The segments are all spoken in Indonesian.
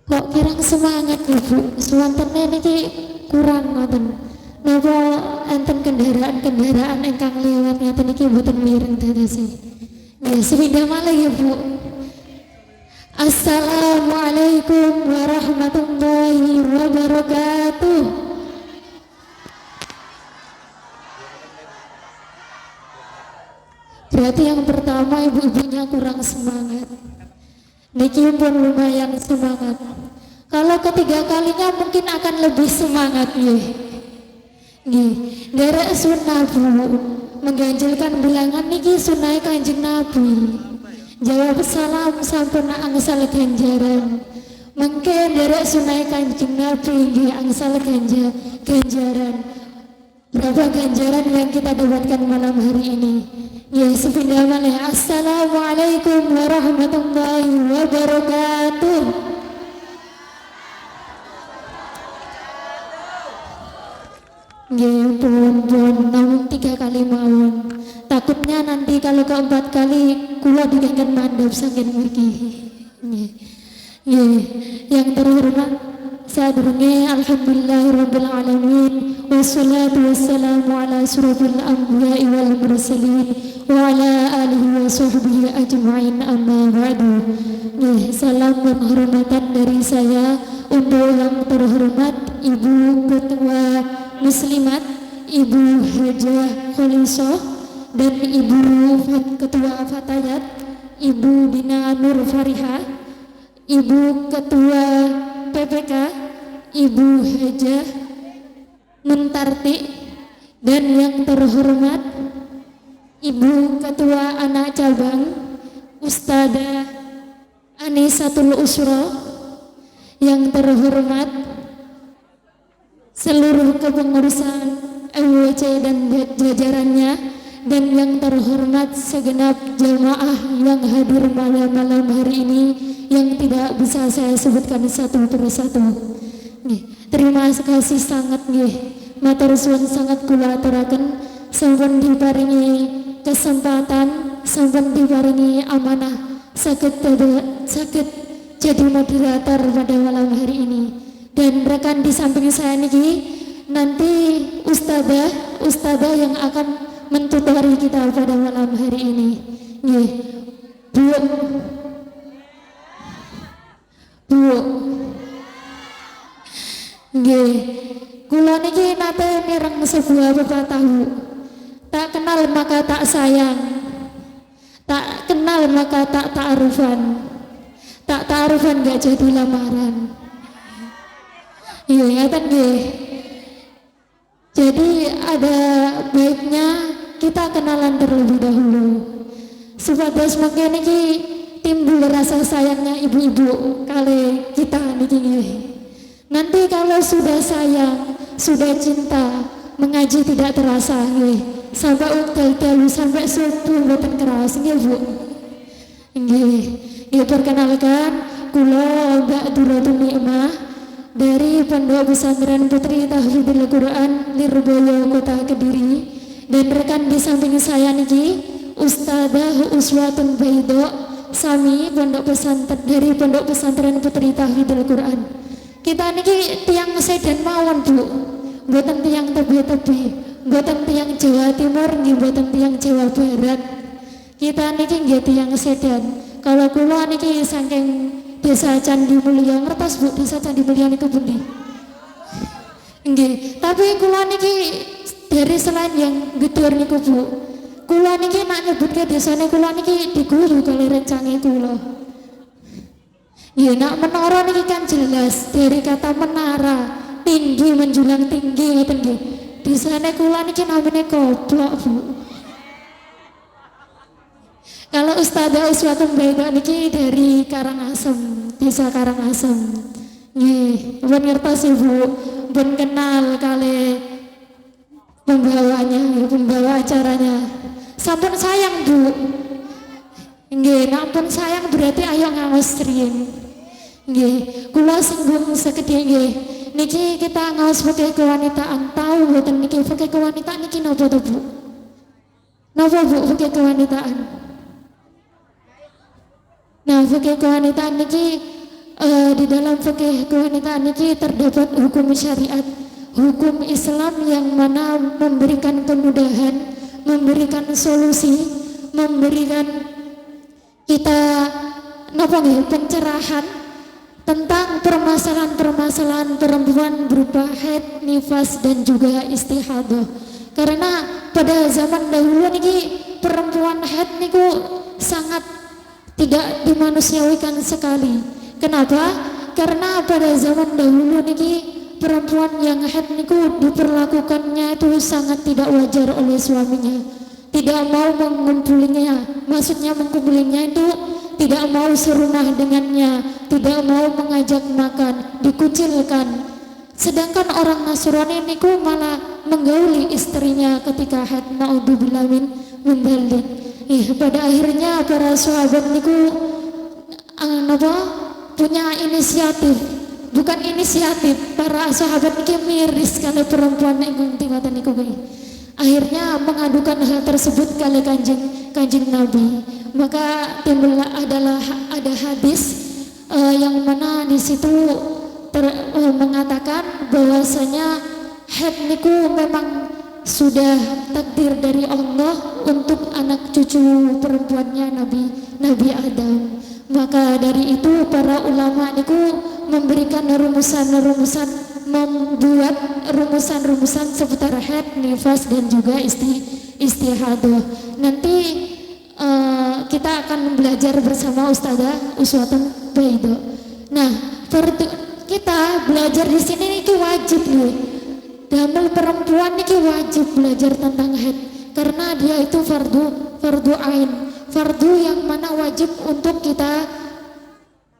Kok kirang semangat ya Bu, sewantene niki kurang ngoten. Napa enten kendaraan-kendaraan ingkang lewat ngaten iki mboten mireng dadose. Ya sepindah malih ya Bu. Assalamualaikum warahmatullahi wabarakatuh. Berarti yang pertama ibu-ibunya kurang semangat. Niki pun lumayan semangat. Kalau ketiga kalinya mungkin akan lebih semangat nih. Nih, derek sunnah Bu, mengganjilkan bilangan niki sunnah Kanjeng Nabi. Jawab salam sampun angsal ganjaran. Mengke derek sunnah Kanjeng Nabi nggih angsal ganjaran. Berapa ganjaran yang kita dapatkan malam hari ini? Ya sepindah malih. Assalamualaikum warahmatullahi wabarakatuh. Nggih pun namun 3 kali mawon. Takutnya nanti kalau keempat kali kula dikengken mandhap saking mriki. Nggih. Yang terhormat sadurunge alhamdulillahirabbil alamin wassalatu wassalamu ala asyrofil anbiya'i wal mursalin wa ala alihi wa sahbihi ajma'in amma ba'du. Salam penghormatan dari saya untuk yang terhormat Ibu Ketua Muslimat, Ibu Hajah Kholisah, dan Ibu Ketua Fatayat, Ibu Dina Nur Fariha, Ibu Ketua PPK, Ibu Hajah Muntarti, dan yang terhormat Ibu Ketua Anak Cabang Ustadzah Anisatul Usra, yang terhormat seluruh kepengurusan MWC dan jajarannya, dan yang terhormat segenap jamaah yang hadir malam hari ini yang tidak bisa saya sebutkan satu persatu. Terima kasih sangat nggih. Matur suwun sangat kula aturaken sampun diparingi kesempatan, sampun diparingi amanah saged jadi moderator pada malam hari ini. Dan rekan di samping saya niki nanti ustadzah yang akan mentutori kita pada malam hari ini. Nggih. Bu. Nggih. Kula niki nate mireng sebuah pepatah. Tak kenal maka tak sayang. Tak kenal maka tak ta'arufan. Tak ta'arufan gak jadi lamaran. Iya ya kan nggih. Jadi ada baiknya kita kenalan terlebih dahulu. Supados mangke niki timbul rasa sayangnya ibu-ibu kali kita niki nggih. Nanti kalau sudah sayang, sudah cinta, mengaji tidak terasa nggih. Sampai dalu sampai subuh mboten keras nggih Bu. Nggih. Ya perkenalkan kula Mbak Duratun Nikmah dari Pondok Pesantren Putri Tahfidzul Quran Lirboyo Kota Kediri, dan rekan di samping saya niki Ustadzah Uswatun Baido Sami dari Pondok Pesantren Putri Tahfidzul Quran. Kita niki tiang sedan mawon Bu, mboten tiang tebe-tebe, mboten tiang Jawa Timur, nggih mboten tiang Jawa Barat. Kita niki nggih tiang sedan. Kalau kula niki saking Desa Candi Mulia, ngertos Bu Desa Candi Mulia niku pundi? Nggih, tapi kula niki dari selain yang gedor niku Bu, kula niki nak nyebutke desane kula niki diguru kali rencange kula. Nggih, nak menara niki kan jelas dari kata menara, tinggi menjulang tinggi ngoten nggih. Desane kula niki namine Koplok Bu. Kalau Ustadzah Uswatun Baido niki dari Karangasem, Desa Karangasem. Nggih, pun ngertos Ibu, pun kenal kali pembawanya, pembawa acaranya. Sampun sayang Bu. Nggih, nampun sayang berarti ayo ngaos riyin. Nggih, kula singgung sekedhik nggih. Niki kita ngaos pakai kewanitaan, tahu mboten niki pakai kewanitaan niki napa to Bu? Napa Bu pakai kewanitaan? Nah, fikih kewanitaan niki di dalam fikih kewanitaan ini terdapat hukum syariat, hukum Islam yang mana memberikan kemudahan, memberikan solusi, memberikan kita pencerahan tentang permasalahan-permasalahan perempuan berupa haid, nifas dan juga istihadah. Karena pada zaman dahulu niki perempuan haid niku sangat tidak dimanusiawikan sekali. Kenapa? Karena pada zaman dahulu niki perempuan yang haid niku diperlakukannya itu sangat tidak wajar oleh suaminya. Tidak mau mengumpulinya, maksudnya mengkumpulinya itu tidak mau serumah dengannya, tidak mau mengajak makan, dikucilkan. Sedangkan orang Nasrani niku malah menggauli istrinya ketika haid, naudzubillah min dzalik. Pada akhirnya para sahabat niku punya inisiatif, bukan inisiatif, para sahabat niki miris kalau perempuan ingkang tiwatan niku akhirnya mengadukan hal tersebut kali kanjeng Nabi. Maka timbullah ada hadis yang mana di situ mengatakan bahwasanya haid niku memang sudah takdir dari Allah untuk anak cucu perempuannya Nabi Adam. Maka dari itu para ulama niku memberikan rumusan-rumusan, membuat rumusan-rumusan seputar haid, nifas dan juga istihadah. Nanti kita akan belajar bersama Ustazah Uswatun Baido. Nah, kita belajar di sini itu wajib nih. Damel perempuan ini wajib belajar tentang haid karena dia itu fardu ain, fardu yang mana wajib untuk kita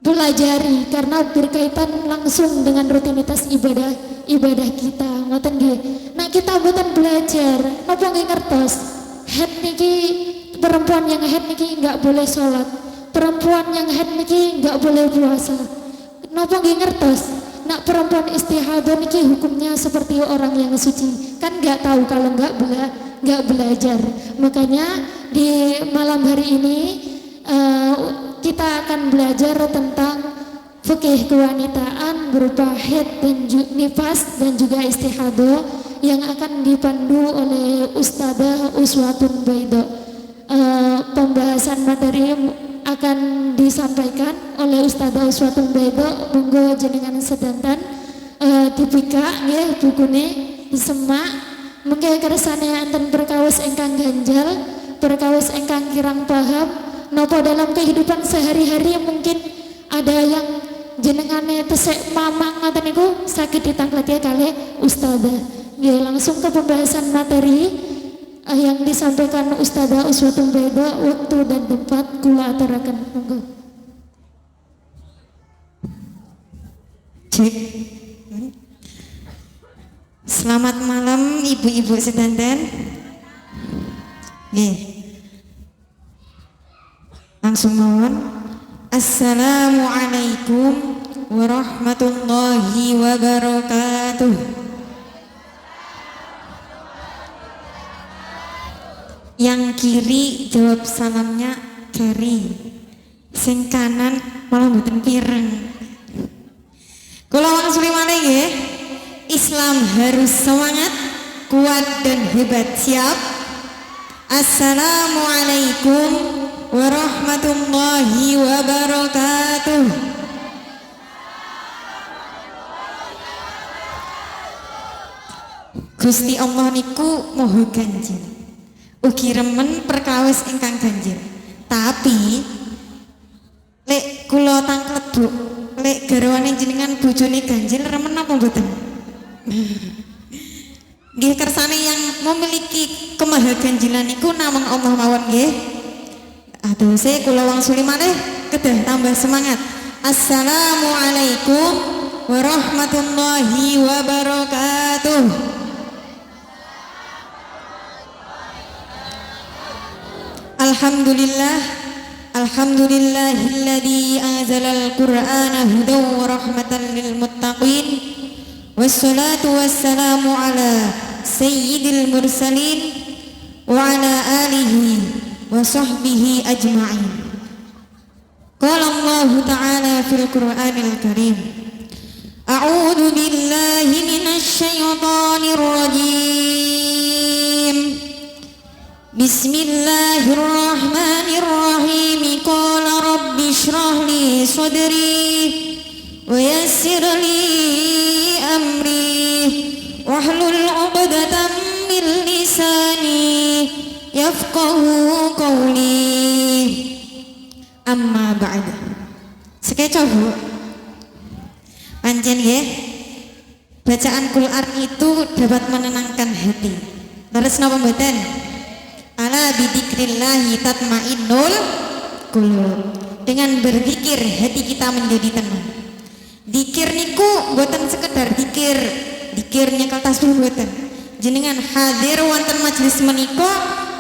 belajari karena berkaitan langsung dengan rutinitas ibadah kita. Ngoten nggih. Nah, kita bukan belajar, napa nggih ngertos? Haid niki perempuan yang haid niki enggak boleh sholat, perempuan yang haid niki enggak boleh puasa. Napa nggih ngertos? Nak perempuan istihadah niki hukumnya seperti orang yang suci. Kan enggak tahu kalau enggak belajar. Makanya di malam hari ini kita akan belajar tentang fikih kewanitaan berupa haid dan nifas dan juga istihadah yang akan dipandu oleh Ustazah Uswatun Baido. Pembahasan materi akan disampaikan oleh Ustazah Uswatun Baido. Monggo jenengan sedanten dipika nggih bukune disemak mengke kersane enten perkawis ingkang ganjal, perkawis ingkang kirang paham napa dalam kehidupan sehari-hari mungkin ada yang jenengane tesek mamang ngoten niku sakit ditangkleti kalih Ustazah. Nggih, langsung ke pembahasan materi yang disampaikan Ustazah Uswatun Baido. Waktu dan tempat kula aturaken, monggo. Cek. Selamat malam ibu-ibu sedanten. Nggih. Langsung mawon. Assalamualaikum warahmatullahi wabarakatuh. Yang kiri jawab salamnya Keri, sing kanan malah mboten pireng. Kula wangsuli malih nggih. Islam harus semangat, kuat dan hebat. Siap? Assalamualaikum warahmatullahi wabarakatuh. Gusti Allah niku moho ganjil. Ugi remen perkawis ingkang ganjil. Tapi lek kula tangklet Bu, lek garwane jenengan bojone ganjil remen apa mboten? Nggih kersane yang memiliki kemahaganjilan niku namung Allah mawon nggih. Adose kula wangsuli malih kedah tambah semangat. Assalamualaikum warahmatullahi wabarakatuh. Alhamdulillahilladzi anzalal qur'ana hudan wa rahmatan lil muttaqin wassalatu wassalamu ala sayyidil mursalin wa ala alihi wa sahbihi ajma'in. Qala Allah ta'ala fi fil Qur'anil Karim. A'udzu billahi minasy syaithanir rajim. Bismillahirrahmanirrahim. Qala rabbi shrah li sadri wa yassir li amri wahlul 'uqdatam min lisani yafqahu qawli. Amma ba'd. Sekeca Bu. Pancen nggih. Bacaan Quran itu dapat menenangkan hati. Terus napa mboten? Ala bidzikrillahi tatmainnul qulub. Dengan berzikir hati kita menjadi tenang. Dzikir niku mboten sekedar dzikir nyekel tasbih mboten. Jenengan hadir wonten majelis menika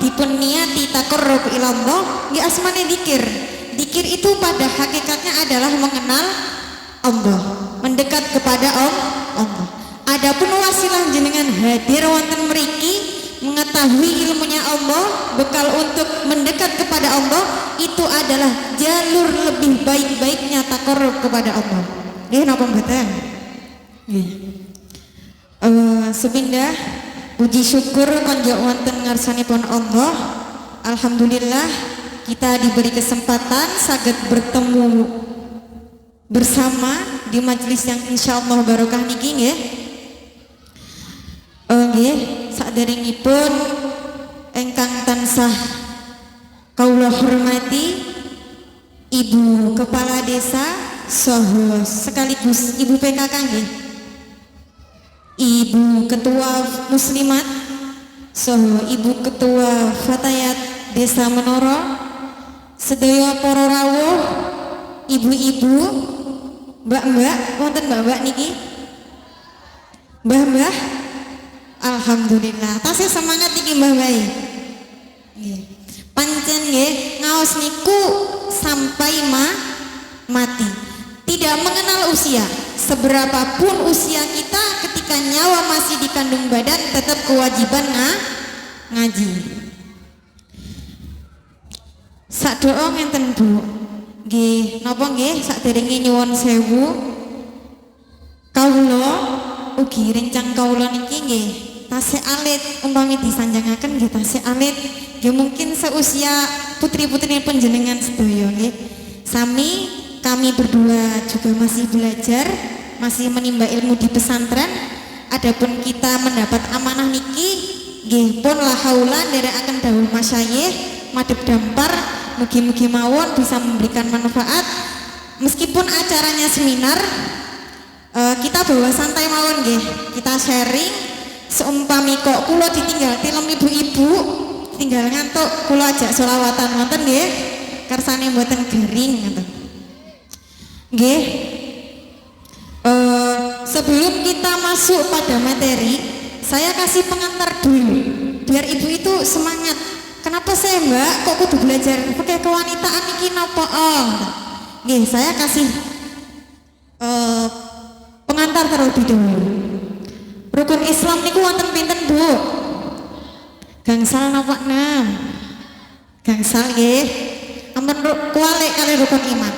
dipun niati taqarrub ila Allah nggih asmane dzikir. Dzikir itu pada hakikatnya adalah mengenal Allah, mendekat kepada Allah. Adapun wasilah jenengan hadir wonten mriki mengetahui ilmunya Allah, bekal untuk mendekat kepada Allah, itu adalah jalur lebih baik-baiknya taqarrub kepada Allah. Nggih napa mboten? Nggih. Sepindah puji syukur konjuk wonten ngarsanipun Allah. Alhamdulillah kita diberi kesempatan saged bertemu bersama di majelis yang insyaallah barokah niki nggih. Nggih, saderengipun ingkang tansah kawula hormati Ibu Kepala Desa saha sekaligus Ibu PKK nggih. Ibu Ketua Muslimat saha Ibu Ketua Fatayat Desa Menoro, sedaya para rawuh, ibu-ibu, mbak-mbak, wonten mbak-mbak niki? Mbah-mbah? Alhamdulillah, tasih semangat iki mbah-mbah. Nggih. Pancen nggih, ngaos niku sampai mati. Tidak mengenal usia. Seberapapun usia kita, ketika nyawa masih di kandung badan, tetap kewajiban ngaji. Sak doa ngenten Bu. Nggih, napa nggih saderenge nyuwun sewu. Kawula ugi rencang kawula niki nggih tasih alit umpami disanjangaken nggih tasih alit. Nggih mungkin seusia putri-putri panjenengan sedaya nggih. Sami kami berdua juga masih belajar, masih menimba ilmu di pesantren. Adapun kita mendapat amanah niki nggih pun la haula nderekaken dawuh masyayikh madhep dampar, mugi-mugi mawon bisa memberikan manfaat. Meskipun acaranya seminar, kita bawa santai mawon nggih. Kita sharing seumpami kok kula ditinggal tilem ibu-ibu, tinggal ngantuk kula ajak selawatan wonten nggih. Kersane mboten garing ngoten. Nggih. Sebelum kita masuk pada materi, saya kasih pengantar dulu biar ibu itu semangat. Kenapa saya Mbak kok kudu belajar pakai kewanitaan iki napa? Nggih, saya kasih pengantar terlebih dahulu. Rukun Islam niku wonten pinten, Bu? Gangsal napa 6? Gangsal nggih. Ampun kuali kali rukun iman.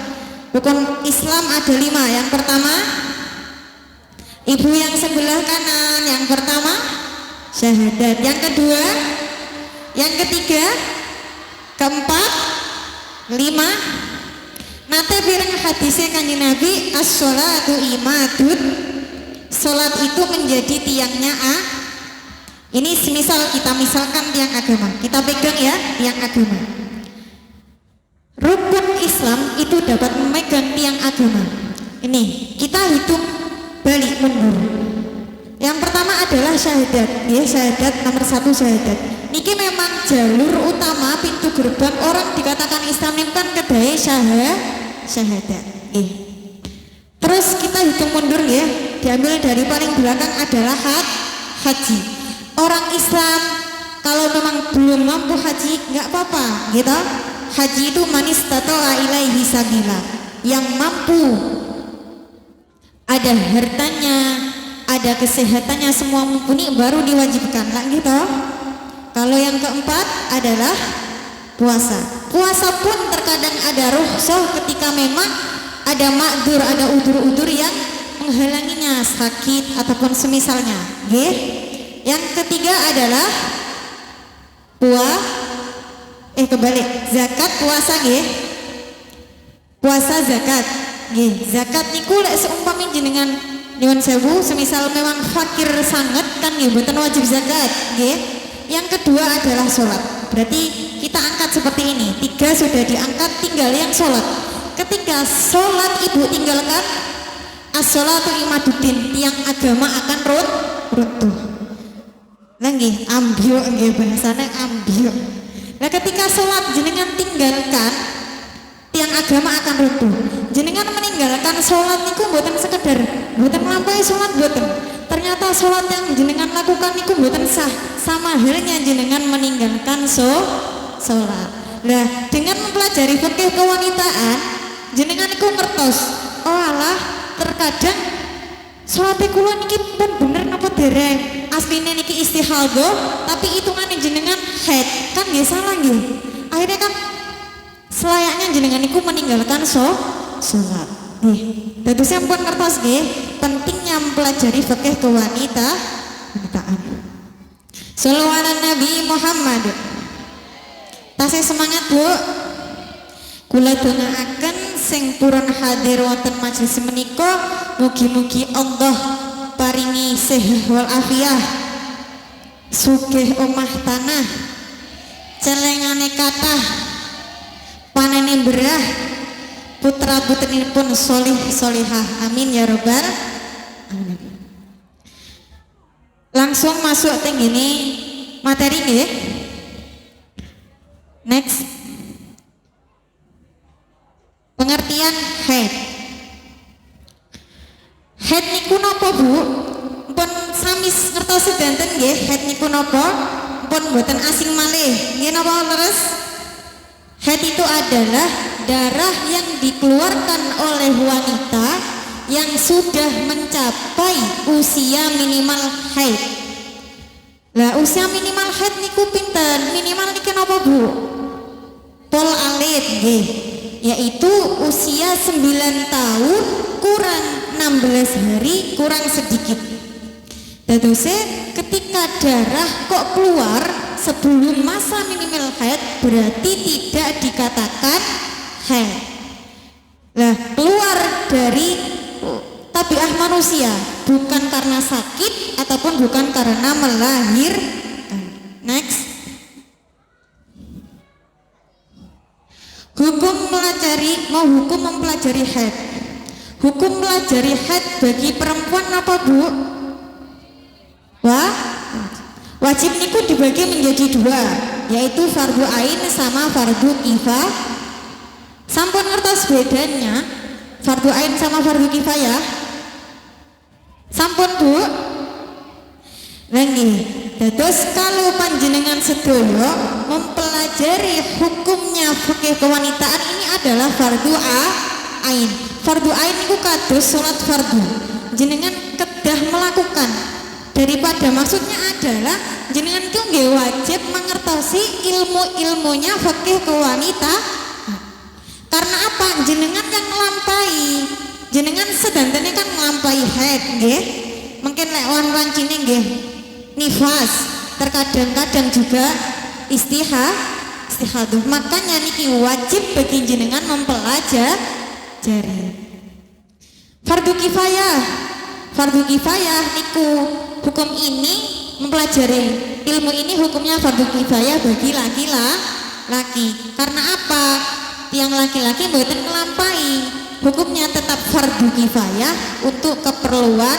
Rukun Islam ada 5. Yang pertama, ibu yang sebelah kanan. Yang pertama, syahadat. Yang kedua, yang ketiga, keempat, 5. Nate pireng hadisnya Kanjeng Nabi, as-sholatu imadun. Salat itu menjadi tiangnya Ini semisal kita misalkan tiang agama, kita pegang ya tiang agama. Rukun Islam itu dapat memegang tiang agama. Ini kita hitung balik mundur. Yang pertama adalah syahadat, ya syahadat nomor 1 syahadat. Niki memang jalur utama pintu gerbang orang dikatakan Islam ini kan kedai syahadat. Terus kita hitung mundur ya, diambil dari paling belakang adalah haji. Orang Islam kalau memang belum mampu haji nggak apa-apa, gitu. Haji itu manis tatoa ilaihi sabila, yang mampu, ada hartanya, ada kesehatannya, semua mumpuni baru diwajibkan lah gitu. Kalau yang keempat adalah puasa. Puasa pun terkadang ada rukhsah ketika memang ada makdur, ada udur-udur yang menghalanginya, sakit ataupun semisalnya. Nggih. Yang ketiga adalah kebalik, zakat puasa nggih. Puasa zakat. Nggih, zakat niku lek seumpami jenengan nyuwun sewu semisal memang fakir sangat kan nggih mboten wajib zakat, nggih. Yang kedua adalah sholat. Berarti kita angkat seperti ini. 3 sudah diangkat, tinggal yang sholat. Ketika sholat ibu tinggalkan, as-sholatu imaduddin, tiang agama akan runtuh. Nggih, ambyuk nggih bahasane ambyuk. Nah ketika sholat jenengan tinggalkan, tiang agama akan runtuh. Jenengan meninggalkan sholat niku mboten sekedar mboten nglampahi sholat mboten. Ternyata sholat yang jenengan lakukan niku mboten sah, sama halnya jenengan meninggalkan sholat. Nah dengan mempelajari fikih kewanitaan, jenengan niku ngertos, oh alah terkadang sholat kula niki pun bener napa dereng, asline niki istihadhah tapi hitungane jenengan haid, kan nggih salah nggih. Akhirnya kan selayaknya jenengan niku meninggalkan sholat. Nih, dados sampun ngertos nggih pentingnya mempelajari fikih kewanitaan. Shallallahu ala Nabi Muhammad. Tasih semangat Bu. Kula dongaaken sing purun hadir wonten majelis menika, mugi-mugi Allah paringi sehat wal afiah, sugih omah tanah, celengane kathah, panene berah, putra putrinipun solih solihah, amin ya robbal alamin. Langsung masuk teng ini materi nggih. Next, pengertian haid. Haid niku napa Bu? Pun sami ngertos sedanten nggih, haid niku napa? Pun mboten asing malih. Nggih napa leres? Haid itu adalah darah yang dikeluarkan oleh wanita yang sudah mencapai usia minimal haid. Lah usia minimal haid niku pinten? Minimal niki napa Bu? Pol alit nggih, yaitu usia 9 tahun kurang 16 hari kurang sedikit. Dadose ketika darah kok keluar sebelum masa minimal haid berarti tidak dikatakan haid. Lah keluar dari tabiat manusia, bukan karena sakit ataupun bukan karena melahirkan. Next, hukum mempelajari haid. Hukum melajari haid bagi perempuan apa Bu? Wajib niku dibagi menjadi 2, yaitu fardu ain sama fardu kifayah. Sampun ngertos bedanya fardu ain sama fardu kifayah? Sampun Bu? Nggih. Dados kalau panjenengan sedaya mempelajari hukumnya fikih kewanitaan, ini adalah fardu ain. Fardu ain itu kados salat fardu. Jenengan kedah melakukan, daripada maksudnya adalah jenengan itu nggih wajib mengertosi ilmu-ilmunya fikih kewanitaan. Karena apa? Jenengan yang nglampahi. Jenengan sedantene kan nglampahi haid nggih. Mungkin lek wan-wancine nggih nifas, terkadang-kadang juga istihadah. Makanya niki wajib bagi jenengan mempelajari. Fardu kifayah niku hukum ini mempelajari ilmu ini hukumnya fardu kifayah bagi laki-laki. Karena apa? Yang laki-laki mboten nglampahi, hukumnya tetap fardu kifayah untuk keperluan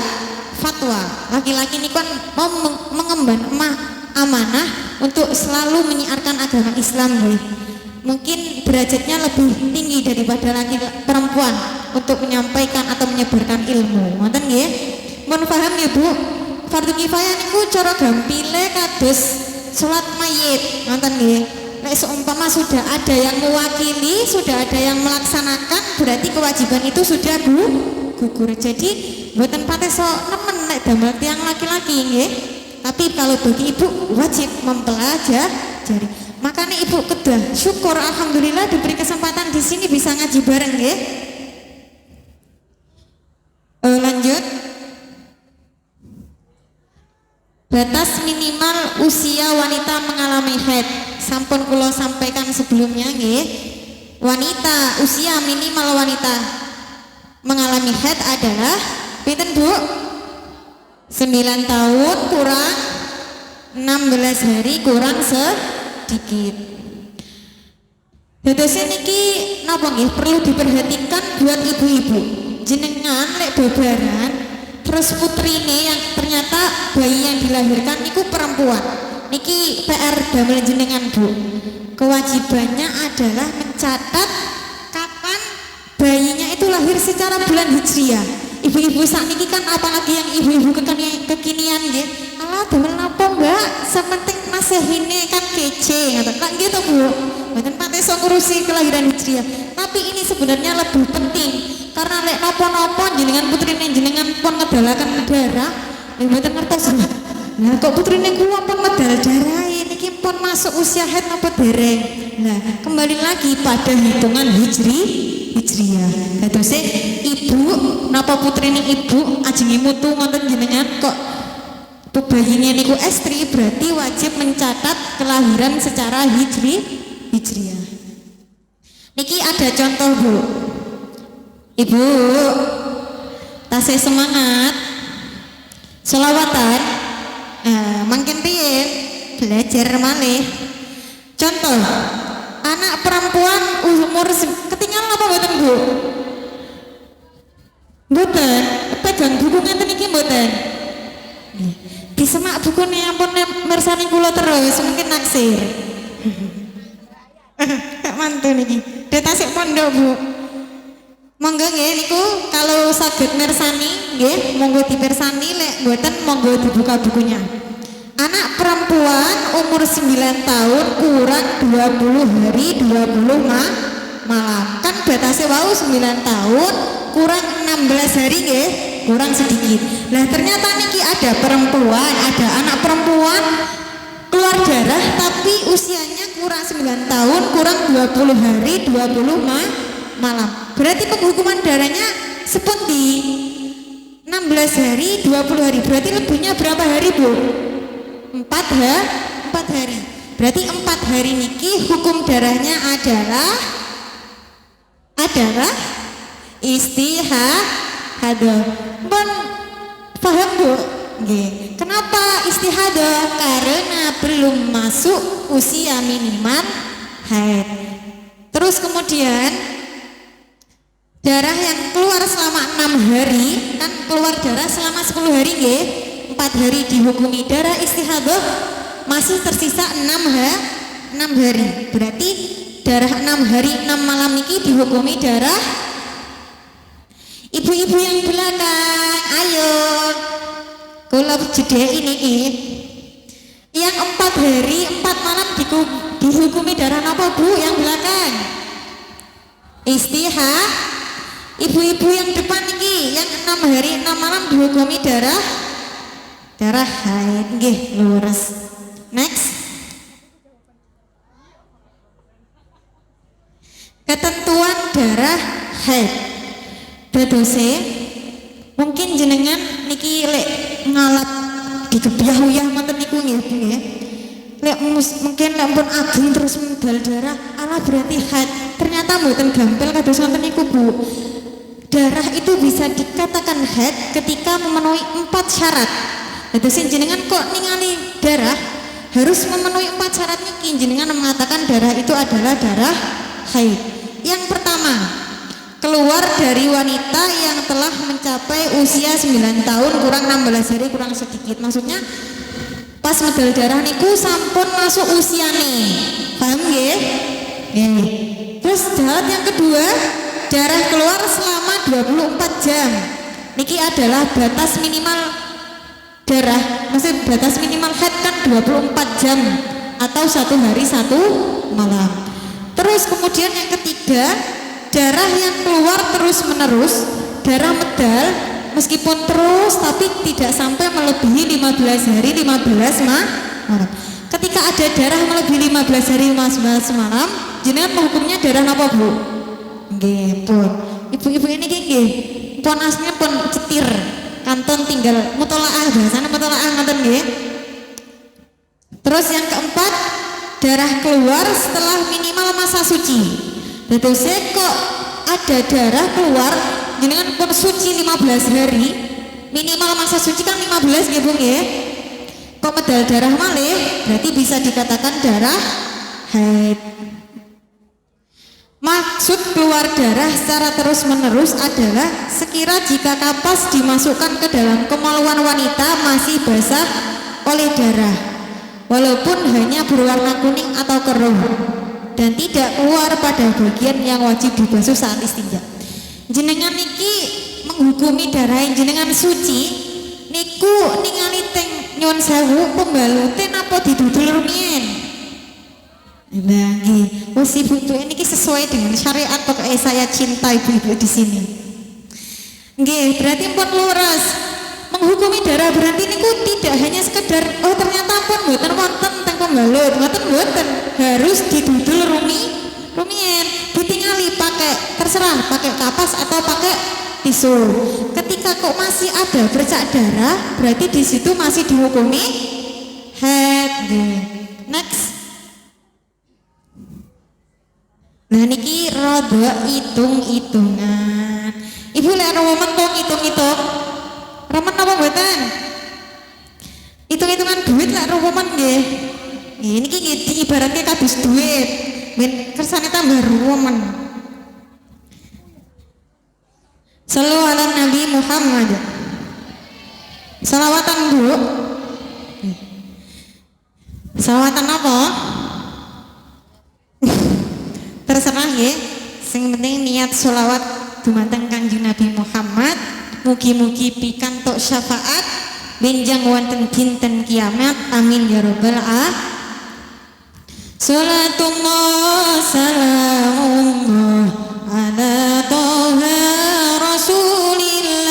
fatwa. Laki-laki ini kan mau mengemban amanah untuk selalu menyiarkan agama Islam. Mungkin derajatnya lebih tinggi daripada laki perempuan untuk menyampaikan atau menyebarkan ilmu. Ngoten nggih? Mun paham ya Bu? Fardu kifayah niku cara gampile kados salat mayit. Ngoten nggih? Nek seumpama sudah ada yang mewakili, sudah ada yang melaksanakan, berarti kewajiban itu sudah gugur. Jadi mboten pates nemen nek damel tiyang laki-laki nggih. Tapi kalau bagi ibu wajib mempelajari. Makanya ibu kedah syukur alhamdulillah diberi kesempatan di sini bisa ngaji bareng nggih. Lanjut. Batas minimal usia wanita mengalami haid. Sampun kula sampaikan sebelumnya nggih. Wanita, usia minimal wanita mengalami haid adalah pinten Bu? 9 tahun kurang 16 hari kurang sedikit. Dadosé niki napa nggih perlu diperhatikan buat ibu-ibu. Jenengan lek babaran terus putrine yang ternyata bayi yang dilahirkan niku perempuan. Niki PR damel jenengan Bu. Kewajibannya adalah mencatat kapan bayinya itu lahir secara bulan Hijriah. Ibu-ibu saat ini kan apalagi yang ibu-ibu kekinian nggih. Alah damel napa Mbak? Sementing Masehine kan kece ngoten. Kan gitu Bu. Mboten pate iso ngurusi kelahiran Hijriah. Tapi ini sebenarnya lebih penting karena lek napa-napa jenengan putrine jenengan pun ngedalaken darah, mboten ngertos. Nah, kok putrine kula pun medal darah niki pun masuk usia haid napa dereng. Nah, kembali lagi pada hitungan Hijriah. Dadose ibu napa putrine ibu ajenge mutu ngoten jenengan kok bayinya niku estri berarti wajib mencatat kelahiran secara Hijriah. Niki ada contoh Bu. Ibu tasih semangat selawatan makin piye belajar malih. Contoh anak perempuan umur ketinggalan apa mboten Bu? Mboten, pegang buku ngeten iki mboten. Disemak bukune ampun mirsani kula terus mungkin naksir. Kak mantu niki. Detasik pondok Bu. Monggo nggih niku kalau saged mirsani nggih monggo dipirsani lek mboten monggo dibuka bukunya. Anak perempuan umur 9 tahun kurang 20 hari 20 malam. Kan batasnya wau 9 tahun kurang 16 hari nggih, kurang sedikit. Lah ternyata niki ada perempuan, ada anak perempuan keluar darah tapi usianya kurang 9 tahun kurang 20 hari 20 malam. Berarti penghukuman darahnya seperti 16 hari 20 hari. Berarti lebihnya berapa hari Bu? 4 hari. Berarti 4 hari niki hukum darahnya adalah istihadah. Pun paham Bu? Nggih. Kenapa istihadah? Karena belum masuk usia minimal haid. Terus kemudian darah yang keluar selama 6 hari kan keluar darah selama 10 hari nggih. 4 hari dihukumi darah istihadah, masih tersisa 6 hari. Berarti darah 6 hari 6 malam niki dihukumi darah. Ibu-ibu yang belakang, ayo kula jedheki niki. Yang 4 hari 4 malam dihukumi darah apa Bu? Yang belakang ibu-ibu yang depan niki yang 6 hari 6 malam dihukumi darah haid nggih lurus. Next. Ketentuan darah haid. Dadose mungkin jenengan niki lek ngalap digebyah-uyah ngoten niku nggih. Lek mungkin lek pun ageng terus medal darah, alah berarti haid. Ternyata mboten gampil kados ngoten niku Bu. Darah itu bisa dikatakan haid ketika memenuhi 4 syarat. Dadose jenengan kok ningali darah harus memenuhi 4 syarat niki, jenengan mengatakan darah itu adalah darah haid. Yang pertama, keluar dari wanita yang telah mencapai usia 9 tahun kurang 16 hari kurang sedikit. Maksudnya pas medal darah niku sampun masuk usia nih. Paham nggih? Nggih. Terus syarat yang kedua, darah keluar selama 24 jam. Niki adalah batas minimal darah. Maksud batas minimal haid kan 24 jam atau 1 hari 1 malam. Terus kemudian yang ketiga, darah yang keluar terus menerus, darah medal meskipun terus tapi tidak sampai melebihi 15 hari 15 malam. Ketika ada darah melebihi 15 hari 15 malam, jenengan menghukumnya darah apa Bu? Nggih, Pun. Ibu-ibu ini nggih. pun aslinya pun cetir kanton tinggal mutolaah bahasanya mutolaah ngoten nggih. Terus yang keempat, darah keluar setelah minimal masa suci. Dadose kok ada darah keluar jenengan pun suci 15 hari, minimal masa suci kan 15 nggih Bu nggih. Kok medal darah malih berarti bisa dikatakan darah haid. Maksud keluar darah secara terus menerus adalah sekira jika kapas dimasukkan ke dalam kemaluan wanita masih basah oleh darah walaupun hanya berwarna kuning atau keruh dan tidak keluar pada bagian yang wajib dibasuh saat istinja. Jenengan niki menghukumi darah yang jenengan suci niku ningali teng nyuwun sewu pembalute napa didudul rumiyin. Nah, nggih. Wes ibu-ibu ini sesuai dengan syariat pokoknya saya cinta ibu-ibu di sini. Nggih, berarti pun lurus. Menghukumi darah berarti niku tidak hanya sekedar oh ternyata pun mboten wonten teng pembalut, mboten harus didudul rumiyin. Ditingali pakai terserah pakai kapas atau pakai tisu. Ketika kok masih ada bercak darah, berarti di situ masih dihukumi haid. Next. Nah niki rada hitung-hitungan. Ibu lek remen kok hitung-hitung. Remen apa mboten? Hitung-hitungan duit lek remen nggih. Nggih niki diibaratke kados duit. Ben kersane tambah remen. Shallu ala Nabi Muhammad. Salawatan Bu. Salawatan apa? Terserah ya, sing penting niat sholawat dumateng Kanjeng Nabi Muhammad mugi-mugi pikantuk syafaat benjang wonten dinten kiamat amin ya rabbal alamin. Salatullah salamullah ala toha rasulillah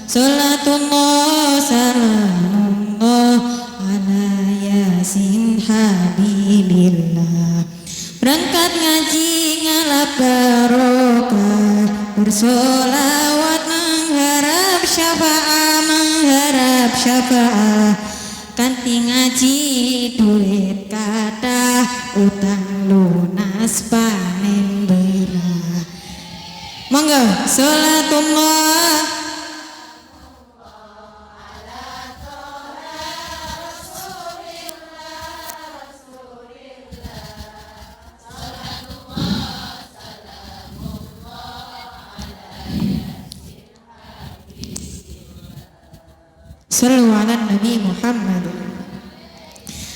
salatullah salamullah ala yasin habibillah. Berangkat ngaji ngalap barokah, bersolawat mengharap syafaat kanthi ngaji duit kathah utang lunas panen berah. Monggo salatullah Sallu ala Nabi Muhammad.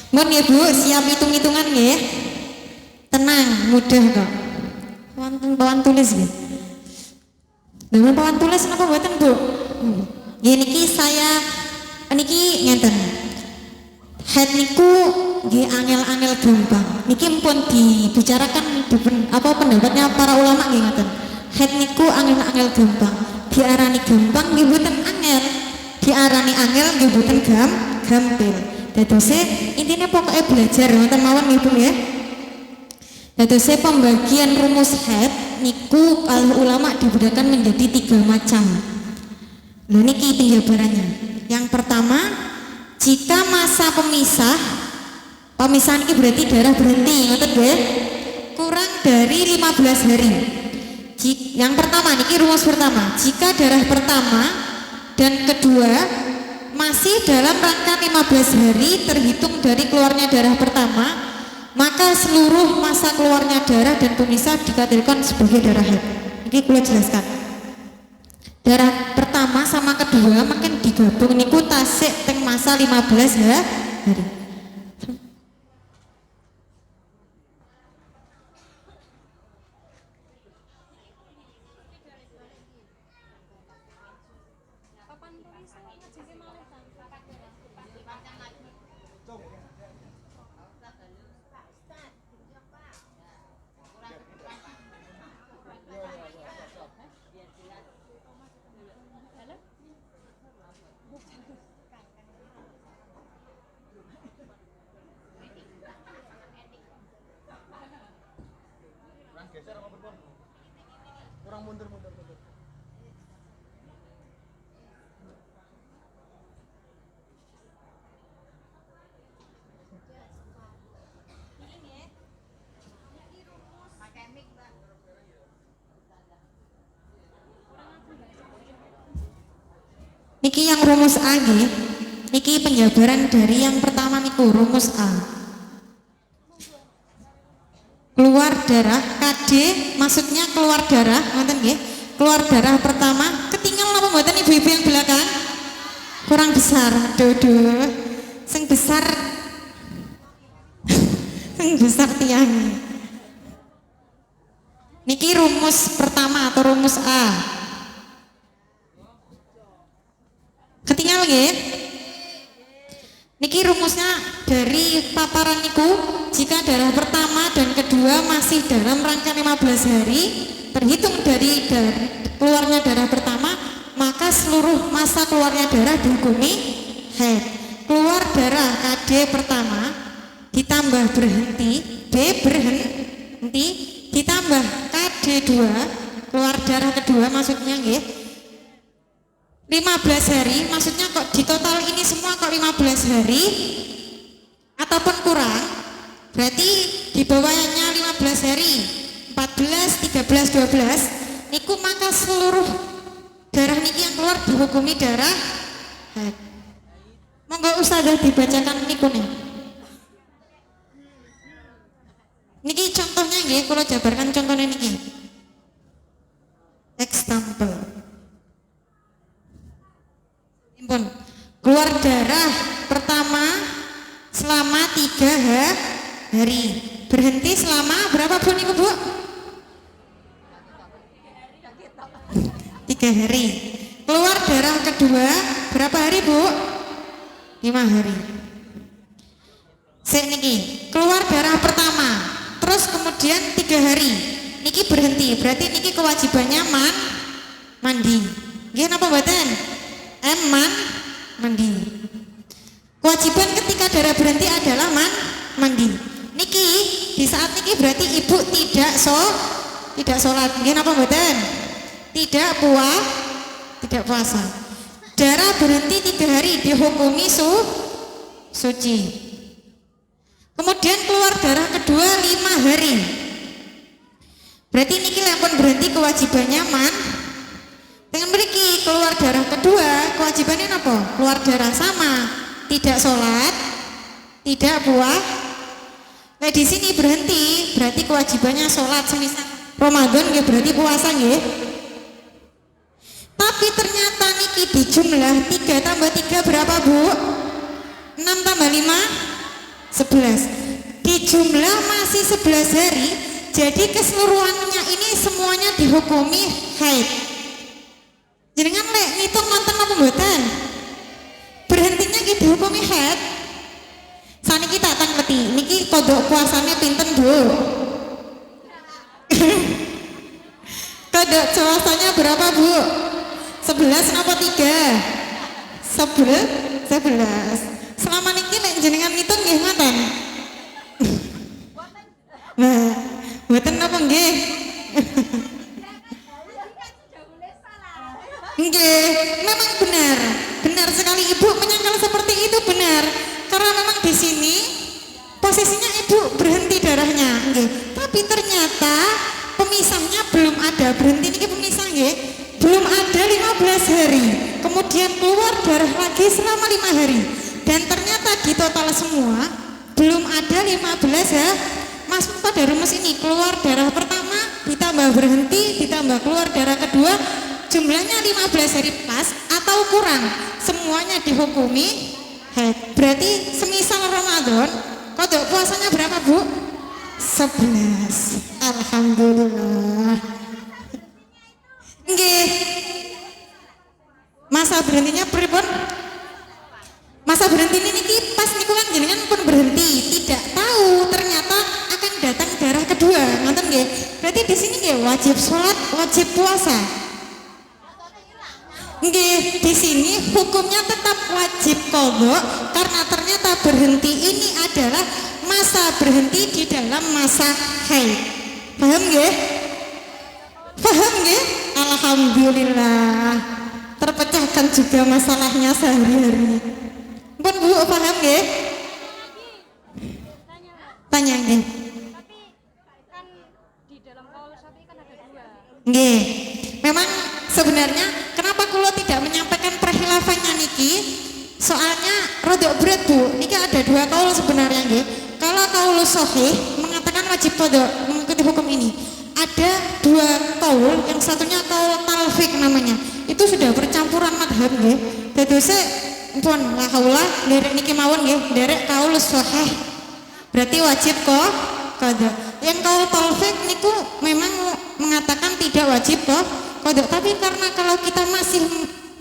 Mohon ya Bu, siap hitung-hitungan ya. Tenang, mudah kok. Pawan tulis ya. Dengan pawan tulis napa mboten Bu? Nggih niki saya niki ngenten. Haid niku nggih angel-angel gampang. Niki pun dibicarakan apa pendapatnya para ulama nggih ngeten. Haid niku angel-angel gampang. Diarani gampang nggih mboten angel. Diarani angel nggih mboten gampil. Dadose intine pokoknya belajar ngoten mawon nggih Bu ya. Dadose pembagian rumus haid niku kalau ulama dibedakan menjadi 3 macam. Lha niki penjabarannya. Yang pertama, jika masa pemisahan ini berarti darah berhenti ngoten nggih. Kurang dari 15 hari. Yang pertama niki rumus pertama, jika darah pertama dan kedua masih dalam rangka 15 hari terhitung dari keluarnya darah pertama, maka seluruh masa keluarnya darah dan pemisah dikategorikan sebagai darah haid. Ini kula jelaskan. Darah pertama sama kedua makin digabung niku tasik teng masa 15 hari. Kurang mundur. Niki yang rumus A nggih. Niki penjabaran dari yang pertama niku rumus A. Keluar darah KD maksudnya keluar darah, ngoten nggih. Keluar darah pertama, ketinggalan apa mboten ibu-ibu yang belakang? Kurang besar. Aduh. Sing besar sing besar tiang. Niki rumus pertama atau rumus A. Ketinggalan nggih? Niki rumusnya dari paparan niku, jika darah pertama dan kedua masih dalam rangka 15 hari terhitung dari keluarnya darah pertama, maka seluruh masa keluarnya darah dihukumi haid. Keluar darah KD pertama ditambah berhenti, B berhenti ditambah KD 2, keluar darah kedua maksudnya nggih 15 hari, maksudnya kok di total ini semua kok 15 hari ataupun kurang, berarti di bawahnya 15 hari 14, 13, 12 niku, maka seluruh darah niki yang keluar dihukumi darah haid. Monggo usaha dibacakan niku nih. Niki contohnya nggih, kalau jabarkan contohnya niki. Example. Keluar darah pertama selama 3 hari, berhenti selama berapa pun ibu bu? 3 hari. Keluar darah kedua berapa hari bu? 5 hari. Sik niki, keluar darah pertama terus kemudian 3 hari niki berhenti, berarti niki kewajibannya mandi. Nggih napa mboten? Mandi. Kewajiban ketika darah berhenti adalah mandi. Niki di saat niki berarti ibu tidak sholat. Nggih napa mboten? Tidak puasa. Darah berhenti 3 hari dihukumi suci. Kemudian keluar darah kedua 5 hari. Berarti niki lampun berhenti kewajibannya dengan mriki keluar darah kedua kewajibannya apa? Keluar darah sama, tidak sholat, tidak puasa. Nah di sini berhenti, berarti kewajibannya sholat semisal Ramadan ya berarti puasa nggih. Tapi ternyata niki di jumlah 3 tambah 3 berapa bu? 6 tambah 5 11. Di jumlah masih 11 hari, jadi keseluruhannya ini semuanya dihukumi haid. Jenengan lek ngitung nonton apa mboten? Berhentinya ki dihukumi haid. Saniki tak tangleti, niki kodok puasanya pinten bu? Kodok puasanya berapa bu? 11 apa 3? 11. Selama niki lek jenengan ngitung nggih ngoten. Nah, mboten napa nggih? Nggih, memang benar sekali ibu menyangkal seperti itu benar, karena memang di sini posisinya ibu berhenti darahnya, nggih. Tapi ternyata pemisahnya belum ada, berhenti ini pemisah nggih, belum ada 15 hari, kemudian keluar darah lagi selama 5 hari, dan ternyata di total semua belum ada 15 ya. Masuk pada rumus ini, keluar darah pertama ditambah berhenti ditambah keluar darah kedua, jumlahnya 15 hari pas atau kurang, semuanya dihukumi haid. Berarti semisal Ramadan kodok puasanya berapa bu? 11. Alhamdulillah. Nggih. Masa berhentinya pripun? Masa berhenti ini pas niku kan jenengan pun berhenti, tidak tahu ternyata akan datang darah kedua, ngoten nggih. Berarti di sini nggih wajib sholat, wajib puasa. Nggih, di sini hukumnya tetap wajib qadha karena ternyata berhenti ini adalah masa berhenti di dalam masa haid. Paham nggih? Paham nggih? Alhamdulillah. Terpecahkan juga masalahnya sehari-hari. Pun Bu, paham nggih? Tanya nggih. Tapi kan di dalam kaul Syafi'i kan ada 2. Nggih. Memang sebenarnya kenapa kula tidak menyampaikan perkhilafan niki soalnya rodok berat Bu. Niki ada dua kaul sebenarnya nggih. Kalau kaul sahih mengatakan wajib qada mengikuti hukum ini. Ada dua kaul, yang satunya kaul talfik namanya. Itu sudah percampuran madhab nggih. Dadose pun la haula derek niki mawon nggih, derek kaul sahih. Berarti wajib kok qada. Yang kaul talfik niku memang mengatakan tidak wajib kok qada. Tapi karena kalau kita masih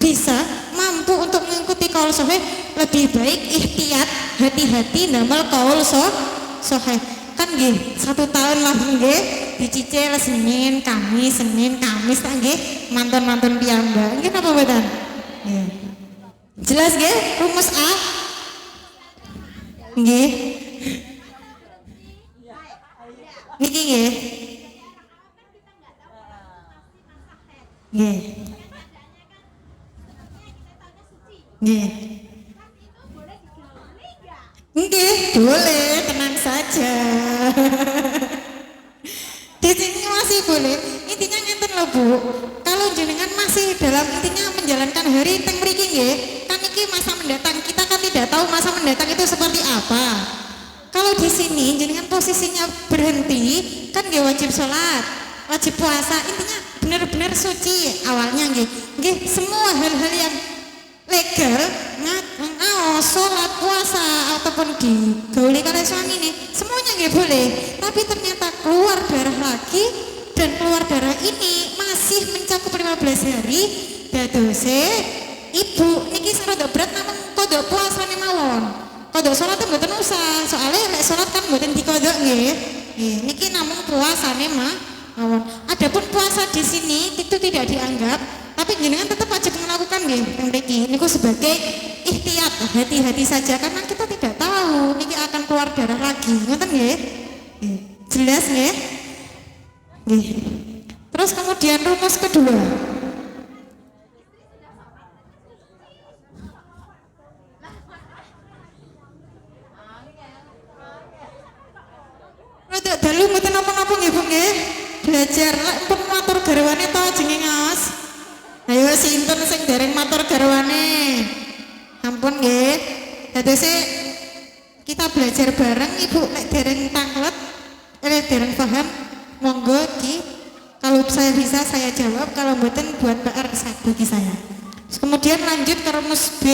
bisa mampu untuk mengikuti kaul sahih, lebih baik ihtiyat, hati-hati damel kaul sahih. Kan nggih 1 tahun lah nggih dicicil Senin Kamis tak nggih mantun-mantun piyambak. Nggih napa mboten? Nggih. Jelas nggih rumus A? Nggih. Niki nggih. Nggih. Nggih. Nggih, boleh, tenang saja. Di sini masih boleh. Intinya ngenten loh Bu. Kalau jenengan masih dalam intinya menjalankan hari teng mriki nggih, kan iki masa mendatang. Kita kan tidak tahu masa mendatang itu seperti apa. Kalau di sini jenengan posisinya berhenti, kan nggih wajib sholat, wajib puasa. Intinya benar-benar suci awalnya nggih. Nggih, semua hal-hal yang legal sholat puasa ataupun digauli karo suami nih semuanya nggak boleh, tapi ternyata keluar darah lagi dan keluar darah ini masih mencakup 15 hari. Dadose ibu niki rada berat namun kodok puasa nih mawon, kodok sholat mboten usah, soalnya lek sholat kan mboten dikodok nggih. Niki namun puasa nih mawon. Adapun puasa di sini itu tidak dianggap, tapi jenengan tetap wajib melakukan nggih mriki niku sebagai ihtiyat, hati-hati saja karena kita tidak tahu niki akan keluar darah lagi. Ngoten nggih? Jelas nggih? Nggih. Terus kemudian rumus kedua. Rada dalu mboten napa-napa nggih Bu nggih. Belajar lek pun matur garwane to jenenge ngaos. Ayo sinten sing dereng matur garwane? Ampun nggih. Dadose kita belajar bareng Ibu lek dereng tanglet, dereng paham, monggo kalau saya bisa saya jawab, kalau mboten buat PR bagi saya. Kemudian lanjut ke rumus B.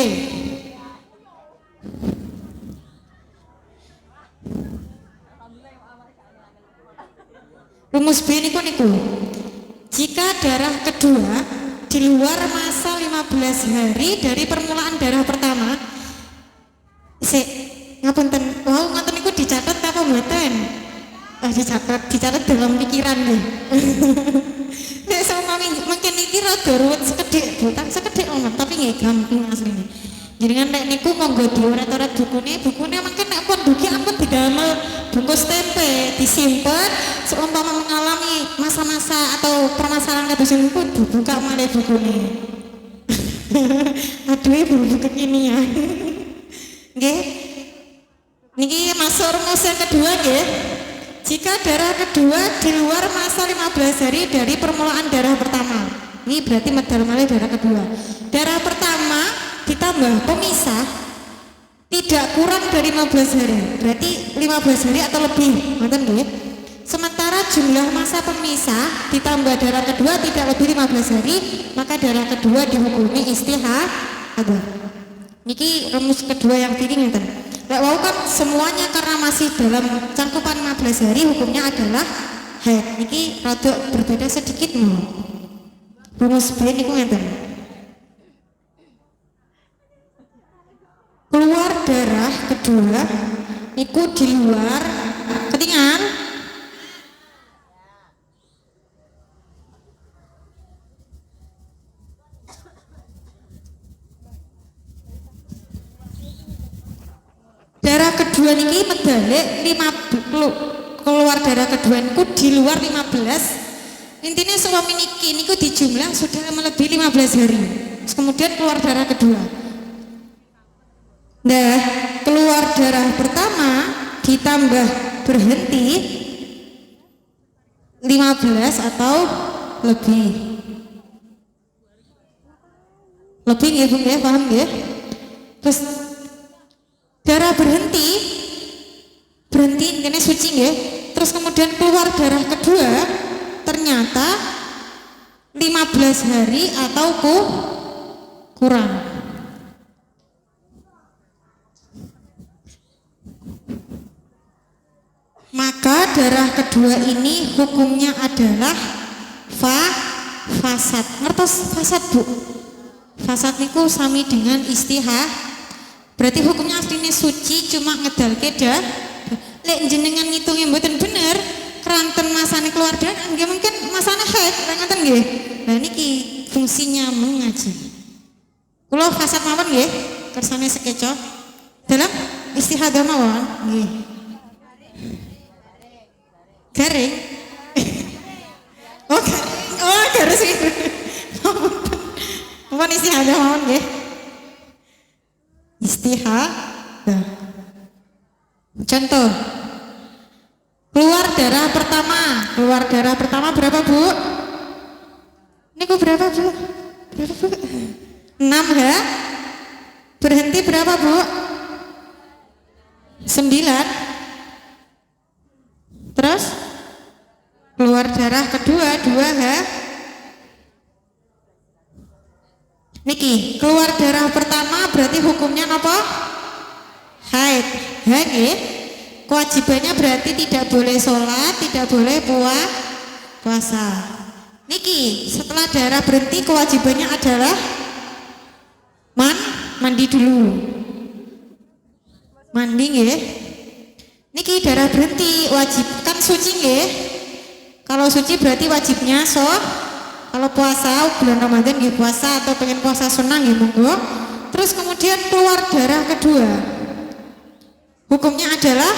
Rumus B niku. Jika darah kedua di luar masa 15 hari dari permulaan darah pertama. Ngapunten, wow ngoten niku dicatat apa mboten? Dicatat dalam pikiran nggih. Nek sama mungkin iki rada ruwet sekedhik, bukan sekedhik omong, tapi nggih gampang asline. Jenengan nek niku monggo dioret-oret bukune mungkin nek pun dugi ampun didamel bungkus tempe, disimpen seumpama mengalami masa-masa atau permasalahan kados niku dibuka malih bukune. Aduh buku kekinian. Nggih. Niki masuk rumus yang kedua nggih. Jika darah kedua di luar masa 15 hari dari permulaan darah pertama. Ini berarti medal malih darah kedua. Darah pertama ditambah pemisah tidak kurang dari 15 hari. Berarti 15 hari atau lebih. Ngoten nggih. Sementara jumlah masa pemisah ditambah darah kedua tidak lebih 15 hari, maka darah kedua dihukumi istihadah. Niki rumus kedua yang tinggi ngeten. Lek wau kan semuanya karena masih dalam cangkupan 15 hari hukumnya adalah haid. Niki rada berbeda sedikit nih. Rumus B niku ngeten. Keluar darah kedua niku di luar ketingan darah kedua niki medalek 50 keluar darah kedua niku di luar 15. Intinya suami niki niku dijumlah sudah melebihi 15 hari. Terus kemudian keluar darah kedua. Nah, keluar darah pertama ditambah berhenti 15 atau lebih. Lebih nggih Bu nggih, paham nggih? Terus darah berhenti kene suci nggih. Terus kemudian keluar darah kedua ternyata 15 hari atau kurang. Maka darah kedua ini hukumnya adalah fasad. Ngertos fasad, Bu? Fasad niku sami dengan berarti hukumnya aslinya suci cuma ngedalke dah. Lek jenengan ngitungnya mboten bener, keranten masane keluar darah nggih mungkin masane haid, ngoten nggih. Nah niki fungsinya mengaji. Kula fasad mawon nggih, kersane sekeco. Dalam istihadah mawon nggih. Garing. Oh, garing. Oh, garis itu. Apa istihadah mawon nggih? Istihadah. Contoh. Keluar darah pertama berapa, Bu? Niku berapa, Bu? Berapa, Bu? 6 ya? Berhenti berapa, Bu? 9. Terus keluar darah kedua 2 ya? Niki, keluar darah pertama berarti hukumnya apa? Haid. Ya nggih. Kewajibannya berarti tidak boleh sholat, tidak boleh puasa. Niki, setelah darah berhenti kewajibannya adalah mandi dulu. Mandi nggih. Niki darah berhenti wajib kan suci nggih. Kalau suci berarti wajibnya kalau puasa bulan Ramadan nggih puasa atau pengen puasa sunnah nggih monggo. Terus kemudian keluar darah kedua. Hukumnya adalah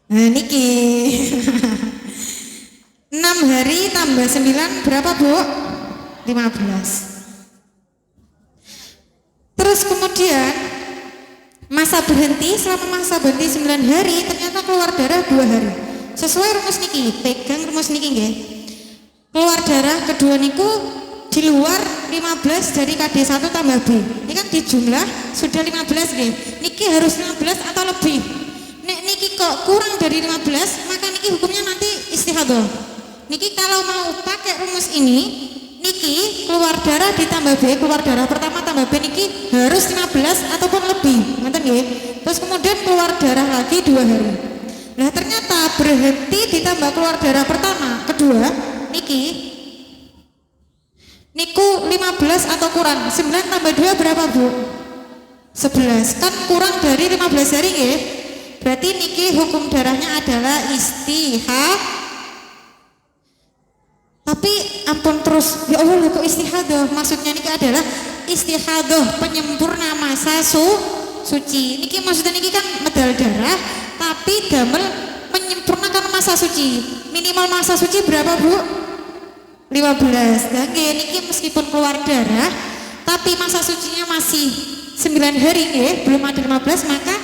niki 6 hari tambah 9 berapa, Bu? 15. Terus kemudian masa berhenti, selama masa berhenti 9 hari ternyata keluar darah 2 hari. Sesuai rumus niki, pegang rumus niki nggih. Keluar darah kedua niku di luar 15 dari KD1 tambah B. Ini kan di jumlah sudah 15 nggih. Niki harus 15 atau lebih. Nek niki kok kurang dari 15, maka niki hukumnya nanti istihadah. Niki kalau mau pakai rumus ini, niki keluar darah ditambah B, keluar darah pertama tambah B niki harus 15 ataupun lebih. Ngoten nggih. Terus kemudian keluar darah lagi 2 hari. Nah, ternyata berhenti ditambah keluar darah pertama, kedua, niki niku 15 atau kurang 9 tambah 2 berapa, Bu? 11. Kan kurang dari 15 hari nggih. Berarti niki hukum darahnya adalah tapi ampun terus ya Allah kok istihadah. Maksudnya niki adalah istihadah penyempurna masa suci. Niki maksudnya niki kan medal darah tapi damel menyempurnakan masa suci. Minimal masa suci berapa, Bu? 15. Nah, niki meskipun keluar darah tapi masa sucinya masih 9 hari nggih, belum ada 15, maka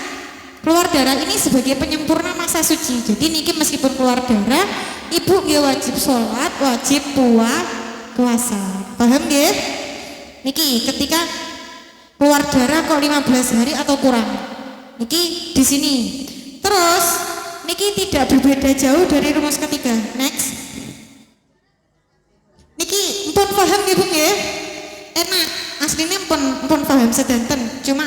keluar darah ini sebagai penyempurna masa suci. Jadi niki meskipun keluar darah, ibu nggih wajib sholat, wajib puasa. Paham nggih? Niki ketika keluar darah kok 15 hari atau kurang. Niki di sini. Terus niki tidak berbeda jauh dari rumus ketiga. Next. Niki mpun paham nggih, Bu nggih? Enak, aslinya mpun paham sedanten. Cuma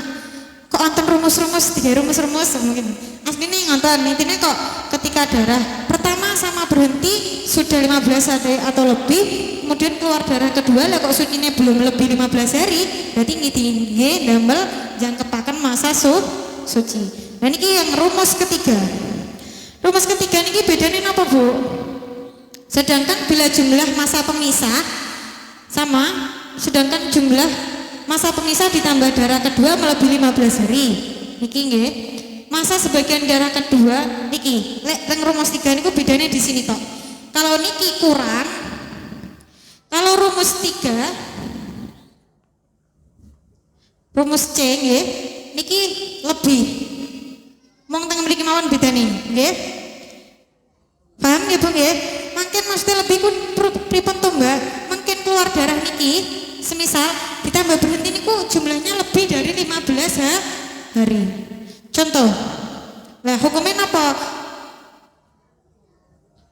kok wonten rumus-rumus, 3 rumus-rumus mungkin. Aslinya ngonten, intinya kok ketika darah pertama sama berhenti sudah 15 hari atau lebih, kemudian keluar darah kedua lah kok sucinya belum lebih 15 hari, berarti nggih damel jangkepaken masa suci. Nah niki yang rumus ketiga. Rumus ketiga niki bedanya apa, Bu? Sedangkan bila jumlah masa pemisah sama, sedangkan jumlah masa pemisah ditambah darah kedua melebihi 15 hari. Niki nggih. Masa sebagian darah kedua niki, lek teng rumus 3 niku bedanya di sini tok. Kalau niki kurang, kalau rumus 3 rumus C nggih, niki lebih. Mong teng mriki mawon bedane, nggih. Paham nggih, Bu nggih? Mungkin mesti lebih pun pripun to, Mbak? Mungkin keluar darah niki semisal ditambah berhenti niku jumlahnya lebih dari 15 hari. Contoh. Nah, hukumnya apa?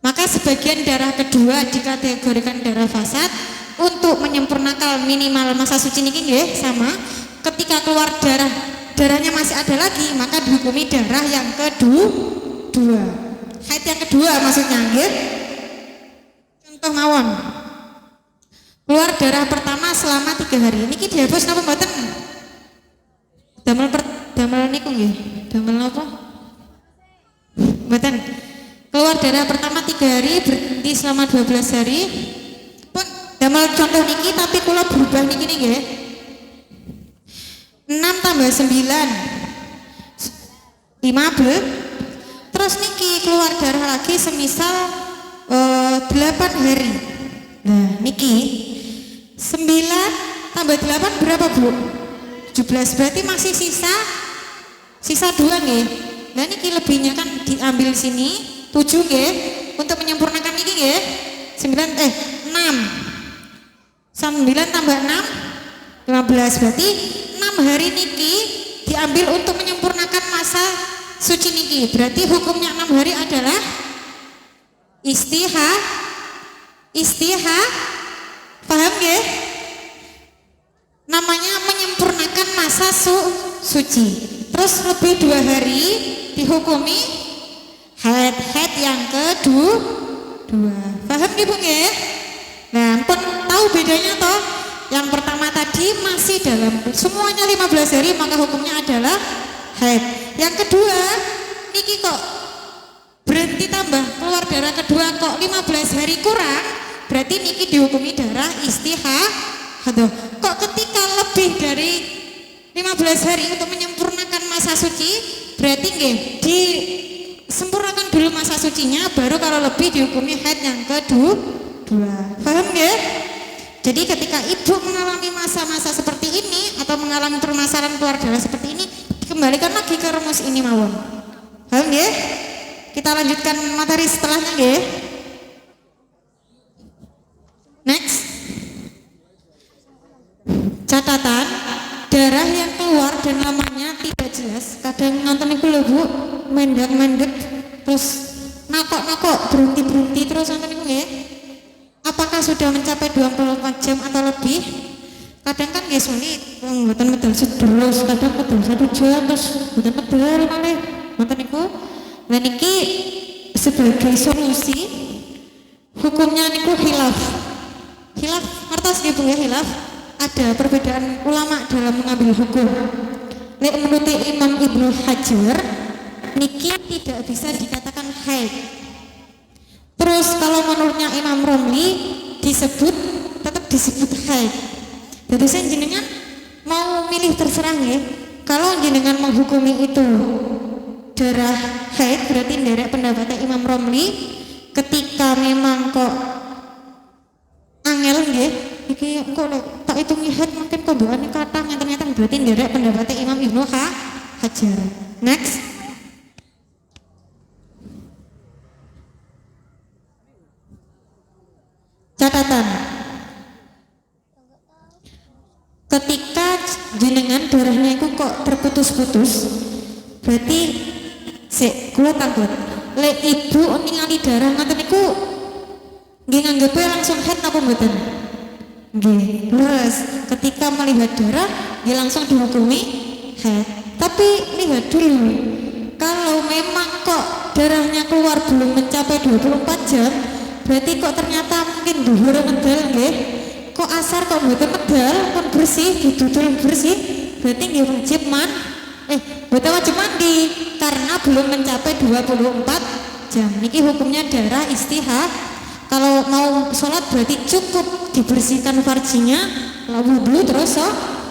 Maka sebagian darah kedua dikategorikan darah fasad untuk menyempurnakan minimal masa suci niki nggih sama. Ketika keluar darahnya masih ada lagi, maka dihukumi darah yang kedua. Haid yang kedua maksudnya nggih. Contoh mawon. Keluar darah pertama selama 3 hari. Niki dihapus napa mboten? Damel niku nggih. Damel apa? Mboten. Keluar darah pertama 3 hari, berhenti selama 12 hari. Pun damel contoh niki tapi kula berubah niki nggih. 6 tambah 9 15. Terus niki keluar darah lagi semisal 8 hari. Nah niki 9 tambah 8 berapa Bu? 17, berarti masih sisa 2 nih. Nah niki lebihnya kan diambil sini 7 nggih. Untuk menyempurnakan niki nggih 6 9 tambah 6 15, berarti 6 hari niki diambil untuk menyempurnakan masa suci niki. Berarti hukumnya 6 hari adalah paham nggih? Namanya menyempurnakan masa suci. Terus lebih 2 hari dihukumi haid yang kedua. Paham nggih Bu nggih? Nah, pun tahu bedanya toh? Yang pertama tadi masih dalam semuanya 15 hari, maka hukumnya adalah haid. Yang kedua, niki kok berhenti tambah keluar darah kedua kok 15 hari kurang, berarti niki dihukumi darah istihadah. Kok ketika lebih dari 15 hari untuk menyempurnakan masa suci, berarti nggih disempurnakan dulu masa sucinya, baru kalau lebih dihukumi haid yang kedua. Paham nggih? Jadi ketika ibu mengalami masa-masa seperti ini atau mengalami permasalahan keluar darah seperti ini, kembalikan lagi ke rumus ini mawon. Paham nggih? Kita lanjutkan materi setelahnya nggih. Next. Catatan, darah yang keluar dan lamanya tidak jelas. Kadang nonton iku lho Bu, mendek terus nakok berhenti terus nonton iku nggih. Apakah sudah mencapai 24 jam atau lebih? Kadang kan nggih sulit, mboten medal sederus, kadang medal 1 jam terus mboten medal malih. Ngoten niku. Lah niki sebagai solusi hukumnya niku khilaf. Khilaf ngertos nggih Bu ya khilaf? Ada perbedaan ulama dalam mengambil hukum. Lek menurut Imam Ibnu Hajar niki tidak bisa dikatakan haid. Terus kalau menurutnya Imam Romli tetap disebut haid. Jadi saya jenengan mau milih terserah ya. Kalau jenengan menghukumi itu darah haid, berarti nderek pendapatnya Imam Romli. Ketika memang kok angel nggih, iki engko tak hitungi haid mungkin kondoane kathah ternyata berarti nderek pendapatnya Imam Ibnu Hajar. Next. Catatan, ketika jenengan darahnya itu kok terputus-putus, berarti kula takut lek ibu ningali darah ngoten niku nggih nganggepe langsung haid apa mboten? Nggih. Terus ketika melihat darah nggih langsung dihukumi haid. Tapi lihat dulu, kalau memang kok darahnya keluar belum mencapai 24 jam, berarti kok ternyata mungkin dhuwur medal nggih. Kok asar kok mboten medal, pun bersih, didudul bersih, berarti nggih wajib mboten wajib mandi karena belum mencapai 24 jam. Niki hukumnya darah istihad. Kalau mau sholat berarti cukup dibersihkan farjinya, lalu wudu terus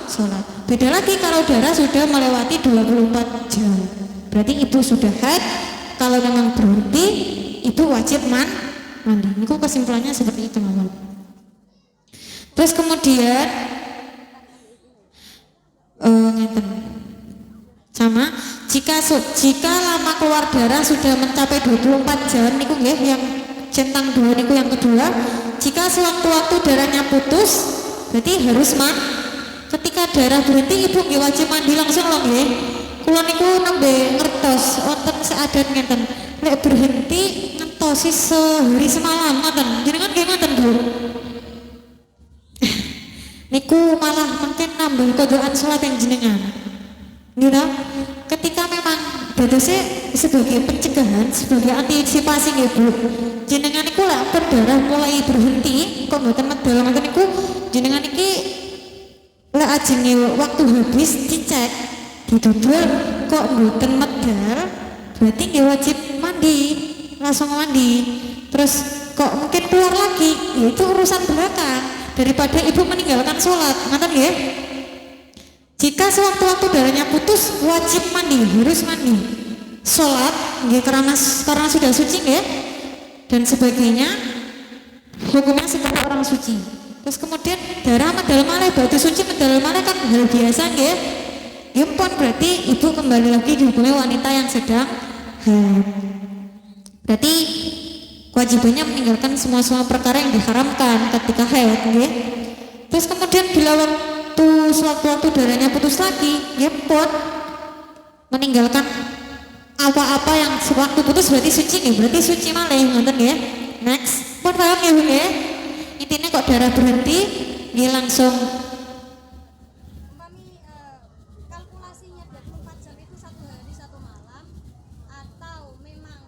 sholat. Beda lagi kalau darah sudah melewati 24 jam, berarti ibu sudah haid. Kalau memang berhenti, ibu wajib mandi. Ini kok kesimpulannya seperti itu mawon. Terus kemudian sama jika lama keluar darah sudah mencapai 24 jam niku nggih yang centang 2 niku yang kedua, jika sewaktu-waktu darahnya putus berarti harus ketika darah berhenti ibu nggih wajib mandi langsung lho nggih. Kula niku nembe ngertos wonten seadat ngenten. Lek berhenti ngentosi sehari semalam ngoten. Jenengan nggih ngoten, Bu? Niku malah mungkin nambah kodokan salat yang jenengan. Nggih ta? Ketika memang dadosnya sebagai pencegahan, sebagai antisipasi nggih Bu. Jenengan niku lek darah mulai berhenti kok mboten medal ngoten niku jenengan iki lek ajenge waktu habis dicek didodol kok mboten medal berarti nggih wajib mandi, langsung mandi. Terus kok mungkin keluar lagi, ya itu urusan belakang daripada ibu meninggalkan sholat, ngoten nggih. Jika sewaktu-waktu darahnya putus wajib mandi, harus mandi. Sholat nggih karena sudah suci nggih dan sebagainya, hukumnya seperti orang suci. Terus kemudian darah medal malih, batu suci medal malih kan hal biasa nggih. Impon berarti ibu kembali lagi dihukumi wanita yang sedang haid. Berarti kewajibannya meninggalkan semua perkara yang diharamkan ketika haid nggih. Terus kemudian bila sewaktu-waktu darahnya putus lagi, impon meninggalkan apa-apa yang sewaktu putus berarti suci nggih, berarti suci malih ngoten nggih. Next, pun paham nggih Bu nggih? Intinya kok darah berhenti dia langsung Umpami kalkulasinya 24 jam itu 1 hari 1 malam atau memang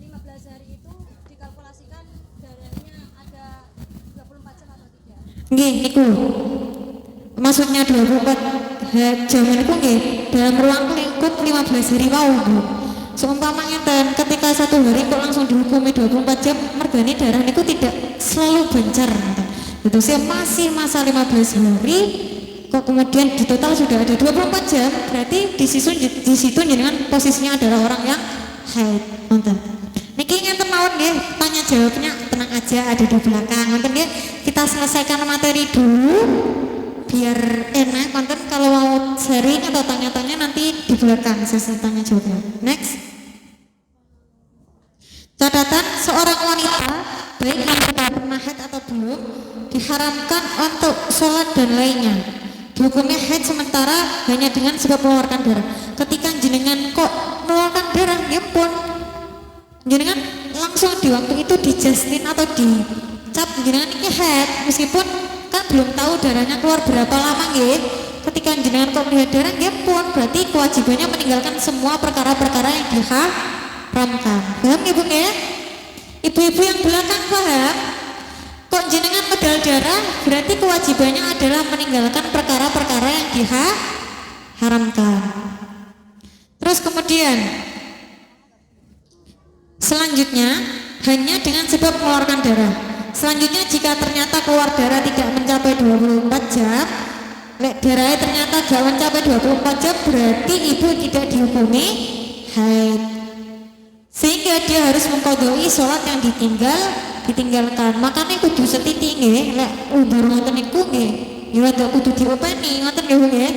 15 hari itu dikalkulasikan darahnya ada 24 jam atau tidak? nggih niku. Maksudnya 24 jam niku nggih dalam ruang lingkup 15 hari wau Bu. Seumpama ngeten ketika 1 hari kok langsung dihukumi 24 jam mergane darah niku tidak selalu bencar ngoten. Itu saya masih masa 15 hari kok kemudian di total sudah ada 24 jam berarti di situ jenengan posisinya adalah orang yang haid ngoten. Niki ngenten mawon nggih, tanya jawabnya tenang aja ada di belakang ngoten nggih. Kita selesaikan materi dulu biar enak konten kalau mau sharing atau tanya-tanya nanti di belakang sesi tanya jawabnya. Next. Catatan seorang wanita baik yang sudah pernah haid atau belum diharamkan untuk sholat dan lainnya. Dihukumi haid sementara hanya dengan sebab mengeluarkan darah. Ketika jenengan kok mengeluarkan darah, ya pun jenengan langsung di waktu itu dijastin atau dicap jenengan ini haid meskipun kan belum tahu darahnya keluar berapa lama nggih. Ketika jenengan kok melihat darah, ya pun berarti kewajibannya meninggalkan semua perkara-perkara yang diharamkan. Paham Ibu nggih? Ibu-ibu yang belakang paham? Kok jenengan medal darah berarti kewajibannya adalah meninggalkan perkara-perkara yang diharamkan. Terus kemudian selanjutnya hanya dengan sebab mengeluarkan darah. Selanjutnya jika ternyata keluar darah tidak mencapai 24 jam, darahnya ternyata gak mencapai 24 jam berarti ibu tidak dihukumi haid. Sehingga dia harus mengkodoi sholat yang ditinggalkan. Makanya kudu setiti nggih, lek umur ngoten niku nggih, ya rada kudu diopeni ngoten nggih nggih.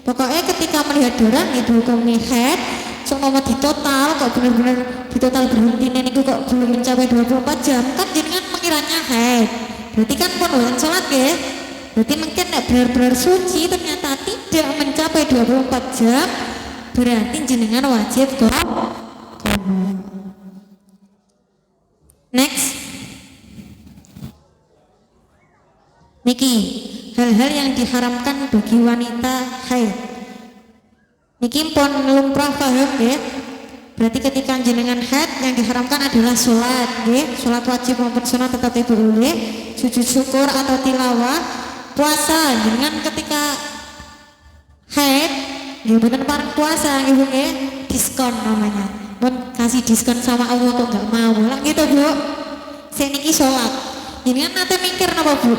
Pokoknya ketika melihat darah nggih dihukumi haid, seumpama di total kok bener-bener di total berhenti niku kok belum mencapai 24 jam, kan jenengan mengiranya haid. Berarti kan pun boten sholat nggih. Berarti mungkin nek benar-benar suci ternyata tidak mencapai 24 jam, berarti jenengan wajib qadha. Next. Niki, hal-hal yang diharamkan bagi wanita haid. Niki pun lumrah paham nggih. Berarti ketika jenengan haid yang diharamkan adalah sholat nggih, sholat wajib maupun sunat tetap ibu boleh, sujud syukur atau tilawah, puasa jenengan ketika haid nggih mboten pareng puasa ibu nggih, diskon namanya. Pun kasih diskon sama Allah kok nggak mau lah gitu Bu. Saya niki sholat jenengan nate mikir napa Bu?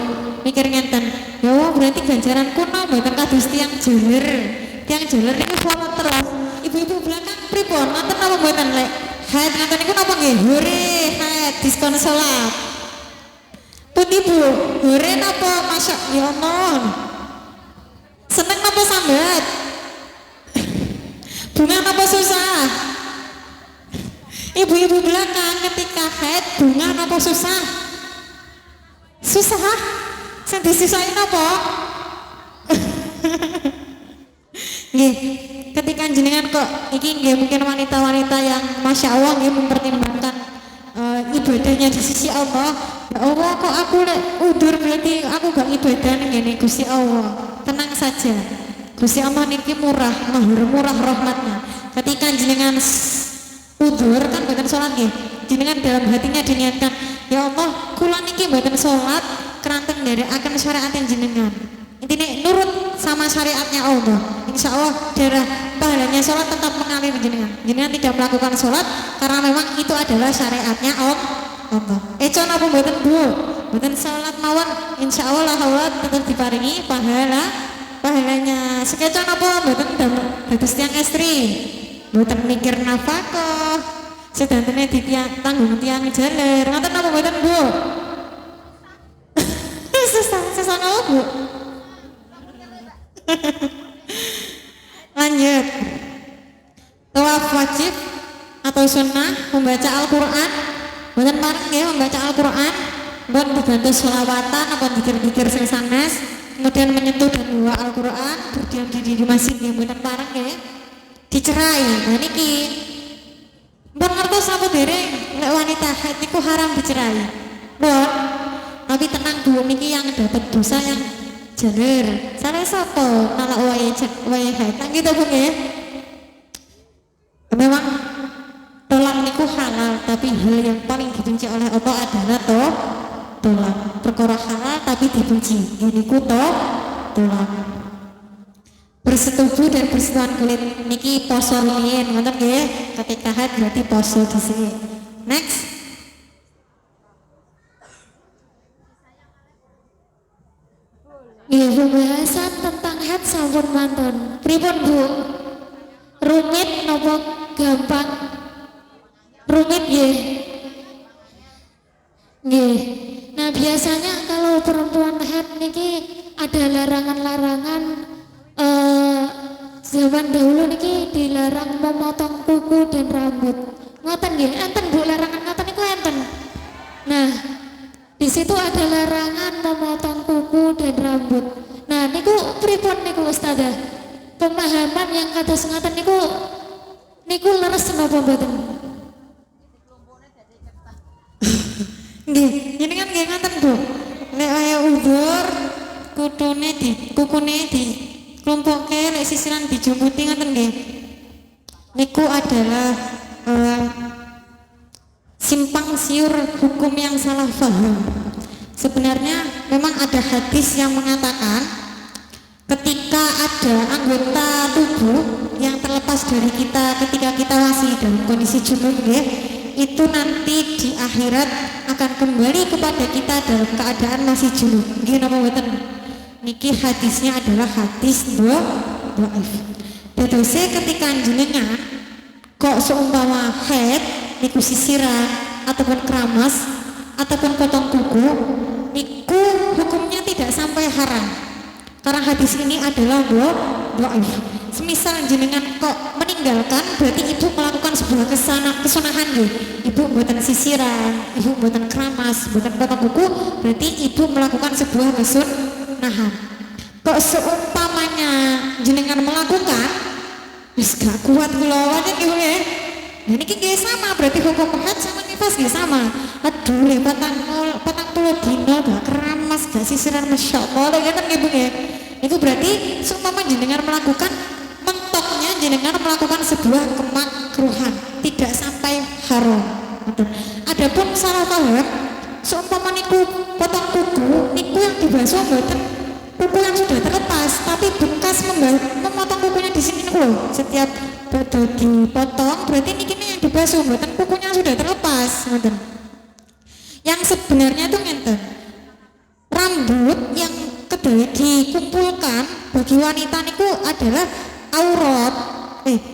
Mikir ngenten, ya Allah berarti ganjaran kuno mboten kados tiang jaler ini sholat terus. Ibu-ibu belakang pripun nonton napa mboten lek haid ngoten niku napa nggih? Hore haid diskon sholat. Putih Bu, hore napa masya ya Allah. Seneng napa sambat? Bunga napa susah? Ibu-ibu belakang ketika haid bunga napa susah? Susah? Sing disisain apa? Nggih, ketika jenengan kok iki nggih mungkin wanita-wanita yang Masya Allah nggih mempertimbangkan ibadahnya di sisi Allah. Ya Allah, kok aku lek udur berarti aku gak ibadah ning ngene Gusti Allah. Tenang saja. Gusti Allah niki murah, murah rahmatnya. Ketika jenengan udur kan mboten salat nggih. Jenengan dalam hatinya diniatkan, ya Allah, kula niki mboten salat keranten nderekaken syariat jenengan. Intinya nurut sama syariatnya Allah. Insya Allah darah pahalanya sholat tetap mengalir jenengan. Jenengan tidak melakukan sholat karena memang itu adalah syariatnya Allah. Econ apa mboten Bu? Mboten sholat mawon. Insya Allah tetap diparingi pahalanya. Sekecon apa mboten dados tiyang estri. Mboten mikir nafkah. Sedantene tanggung tiang jaler. Ngoten apa mboten Bu? Susah apa Bu? Lanjut. Tawaf wajib atau sunnah membaca Al-Quran. Bukan bareng ya membaca Al-Quran. Bukan dibantu sholawatan atau dikir-dikir sing sanes. Kemudian menyentuh dan bawa Al-Quran. Berdiam diri di masjid ya bukan bareng ya. Dicerai. Nah niki. Mbak ngertos apa dereng? Lek wanita haid niku haram dicerai. Mbak. Tapi tenang Bu, niki yang dapat dosa yang jaler, saya sapa nalak wae haid. Nang gitu Bu nggih. Memang tolak niku halal, tapi hal yang paling dibenci oleh Allah adalah tolak. Perkara halal tapi dibenci. Niku tolak. Bersetubuh dan bersentuhan kulit niki poso riyin, ngoten nggih. Ketika haid berarti poso dhisik. Next. Nggih, pembahasan tentang haid sampun mantun. Pripun Bu? Rumit napa gampang? Rumit nggih. Nggih. Nah, biasanya kalau perempuan haid niki ada larangan-larangan zaman dahulu niki dilarang memotong kuku dan rambut. Ngoten nggih, enten Bu larangan ngoten niku enten. Nah, di situ ada larangan memotong kuku dan rambut. Nah, niku pripun niku Ustazah? Pemahaman yang kados ngaten niku leres napa mboten? Nggih, jenengan nggih ngaten Bu. Lek kaya udur kukune di kelompokke lek sisiran dijumputi ngaten nggih. Niku adalah simpang siur hukum yang salah paham. Sebenarnya memang ada hadis yang mengatakan ketika ada anggota tubuh yang terlepas dari kita ketika kita masih dalam kondisi junub ya, itu nanti di akhirat akan kembali kepada kita dalam keadaan masih junub. Nggih napa mboten? Niki hadisnya adalah hadis dhaif. Dadose ketika jenengan kok seumpama haid niku sisiran ataupun keramas ataupun potong kuku niku hukumnya tidak sampai haram karena hadis ini adalah dhaif. Semisal jenengan kok meninggalkan berarti ibu melakukan sebuah kesunahan nggih. Ibu mboten sisiran, ibu mboten keramas, mboten potong kuku, berarti ibu melakukan sebuah kesunahan. Kok seumpamanya jenengan melakukan wis gak kuat kula wae nggih nggih. Nah ini nggih sama, berarti hukum haid sama nifas nggih sama. Aduh, patang puluh dino gak keramas, gak sisiran Masya Allah, ngeten nggih Bu nggih. Itu berarti seumpama jenengan melakukan mentoknya jenengan melakukan sebuah kemakruhan, tidak sampai haram. Adapun salah paham, seumpama niku potong kuku, niku yang dibasuh mboten kuku yang sudah terlepas, tapi bekas memotong kukunya di sini niku loh. Setiap badu dipotong berarti niki yang dibasuh mboten kukunya sudah terlepas, ngoten. Yang sebenarnya tuh ngenten. Rambut yang kedua dikumpulkan bagi wanita niku adalah aurat.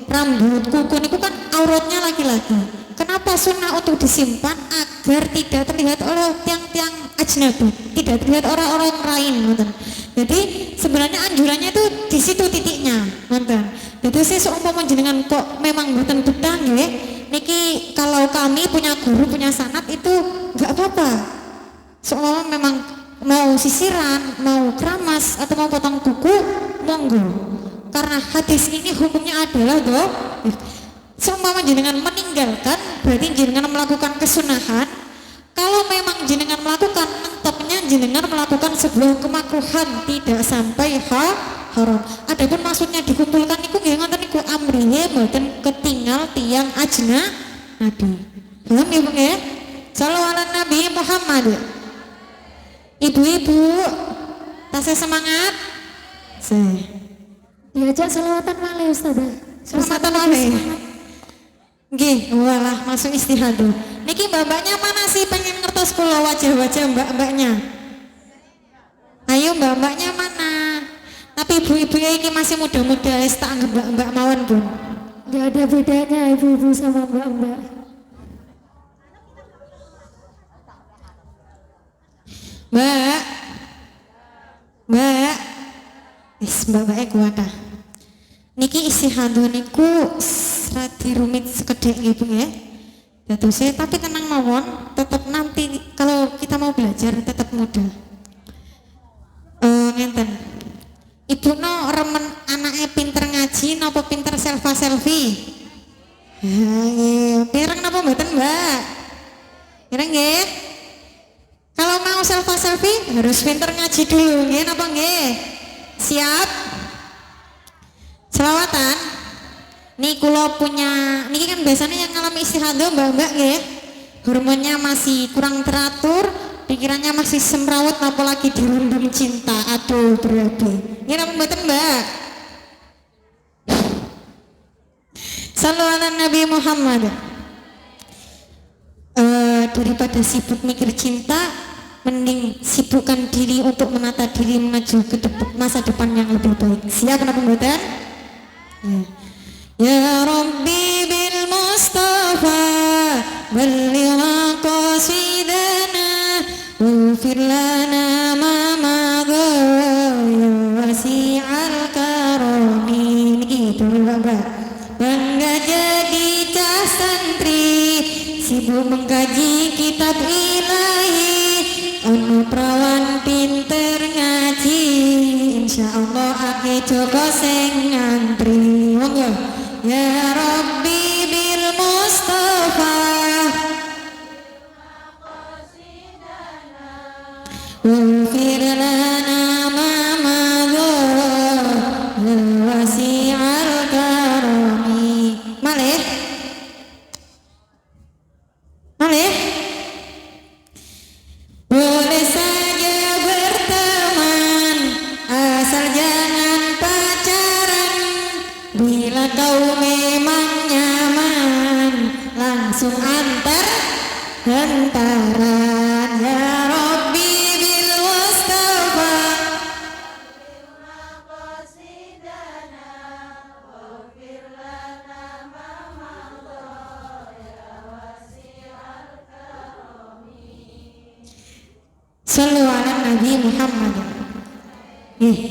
Rambut kuku niku kan auratnya laki-laki. Kenapa sunnah untuk disimpan agar tidak terlihat oleh tiang-tiang ajnabi, tidak terlihat orang-orang lain, ngoten. Jadi sebenarnya anjurannya itu di situ titiknya, ngoten. Jadi saya seumpama jenengan kok memang mboten betah nggih, niki kalau kami punya guru punya sanad itu enggak apa-apa. Seumpama memang mau sisiran, mau keramas atau mau potong kuku, monggo. Karena hadis ini hukumnya adalah seumpama jenengan meninggalkan berarti jenengan melakukan kesunahan. Kalau memang jenengan melakukan, mentoknya jenengan melakukan sebuah kemakruhan, tidak sampai haram. Adapun maksudnya dikumpulkan itu nggih ngoten niku amrihe mboten ketinggal tiang ajna nabi. Paham ya Bu nggih? Shallallahu ala Nabi Muhammad. Ibu-ibu, tasnya semangat. Diajak selawatan malih Ustazah. Selawatan malih. Nggih, walah masuk istihadah. Niki mbak-mbaknya mana sih pengen ngertos kula wajah-wajah mbak-mbaknya? Ayo mbak-mbaknya mana? Tapi ibu-ibu ini masih muda-muda, wis tak anggap mbak-mbak mawon pun. Gak ada bedanya ibu-ibu sama mbak-mbak. Mbak, mbak-mbaknya kuat ah. Niki istihadah niku radi rumit sekedek ibu ya. Saya tapi tenang mawon, tetap nanti kalau kita mau belajar tetap mudah. Ngenten. Ibu no remen anaknya pinter ngaji nopo pinter selfie? Pireng napa mboten, Mbak? Pireng nggih? Kalau mau selfie harus pinter ngaji dulu, nggih napa nggih? Siap? Selawatan. Nih kula punya, niki kan biasanya yang ngalami istihadah mbak-mbak nggih. Hormonnya masih kurang teratur, pikirannya masih semrawut apalagi dirundung cinta. Aduh berabe. Nggih napa mboten, Mbak? Sallallahu ala Nabi Muhammad. Daripada sibuk mikir cinta, mending sibukkan diri untuk menata diri menuju ke masa depan yang lebih baik. Siap napa mboten? Ya Rabbi bil Mustafa balligh qasidana waghfir lana ma madha ya wasi'al karami. Gitu Mbak. Bangga jadi cah santri sibuk mengkaji kitab ilahi, anu prawan pinter ngaji, insyaallah ake joko sing ngantri. Monggo. Ya Rabbi bil Mustafa waghfir lana ma madha wasi'al karami. Malih boleh saja berteman asal jangan pacaran. Bila kau memang nyaman langsung antar hantaran. Ya Rabbi bil Mustafa Sallu ala Nabi Muhammad.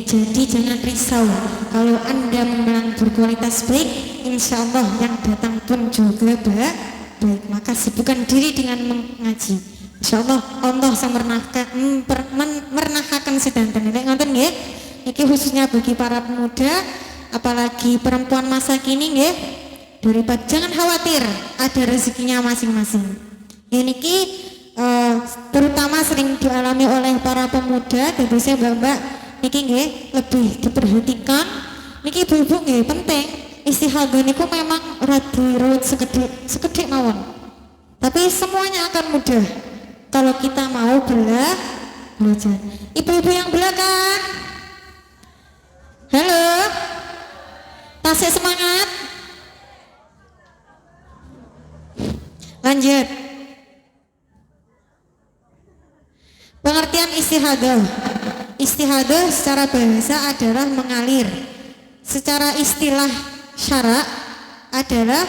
Jadi jangan risau kalau Anda memang berkualitas baik, insya Allah yang datang pun juga baik. Maka sibukkan diri dengan mengaji. Insya Allah Allah sang merenahkan sedanten. Nonton nggih. Iki khususnya bagi para pemuda, apalagi perempuan masa kini nggih. Daripada jangan khawatir, ada rezekinya masing-masing. Ini terutama sering dialami oleh para pemuda, jadi saya mbak-mbak niki nggih lebih diperhatikan. Niki ibu-ibu nggih penting istihadah niku memang radi ruwet sekedhik mawon. Tapi semuanya akan mudah kalau kita mau belajar. Ibu-ibu yang belakang. Halo. Tasik semangat. Lanjut. Pengertian istihadah. Istihadah secara bahasa adalah mengalir. Secara istilah syara adalah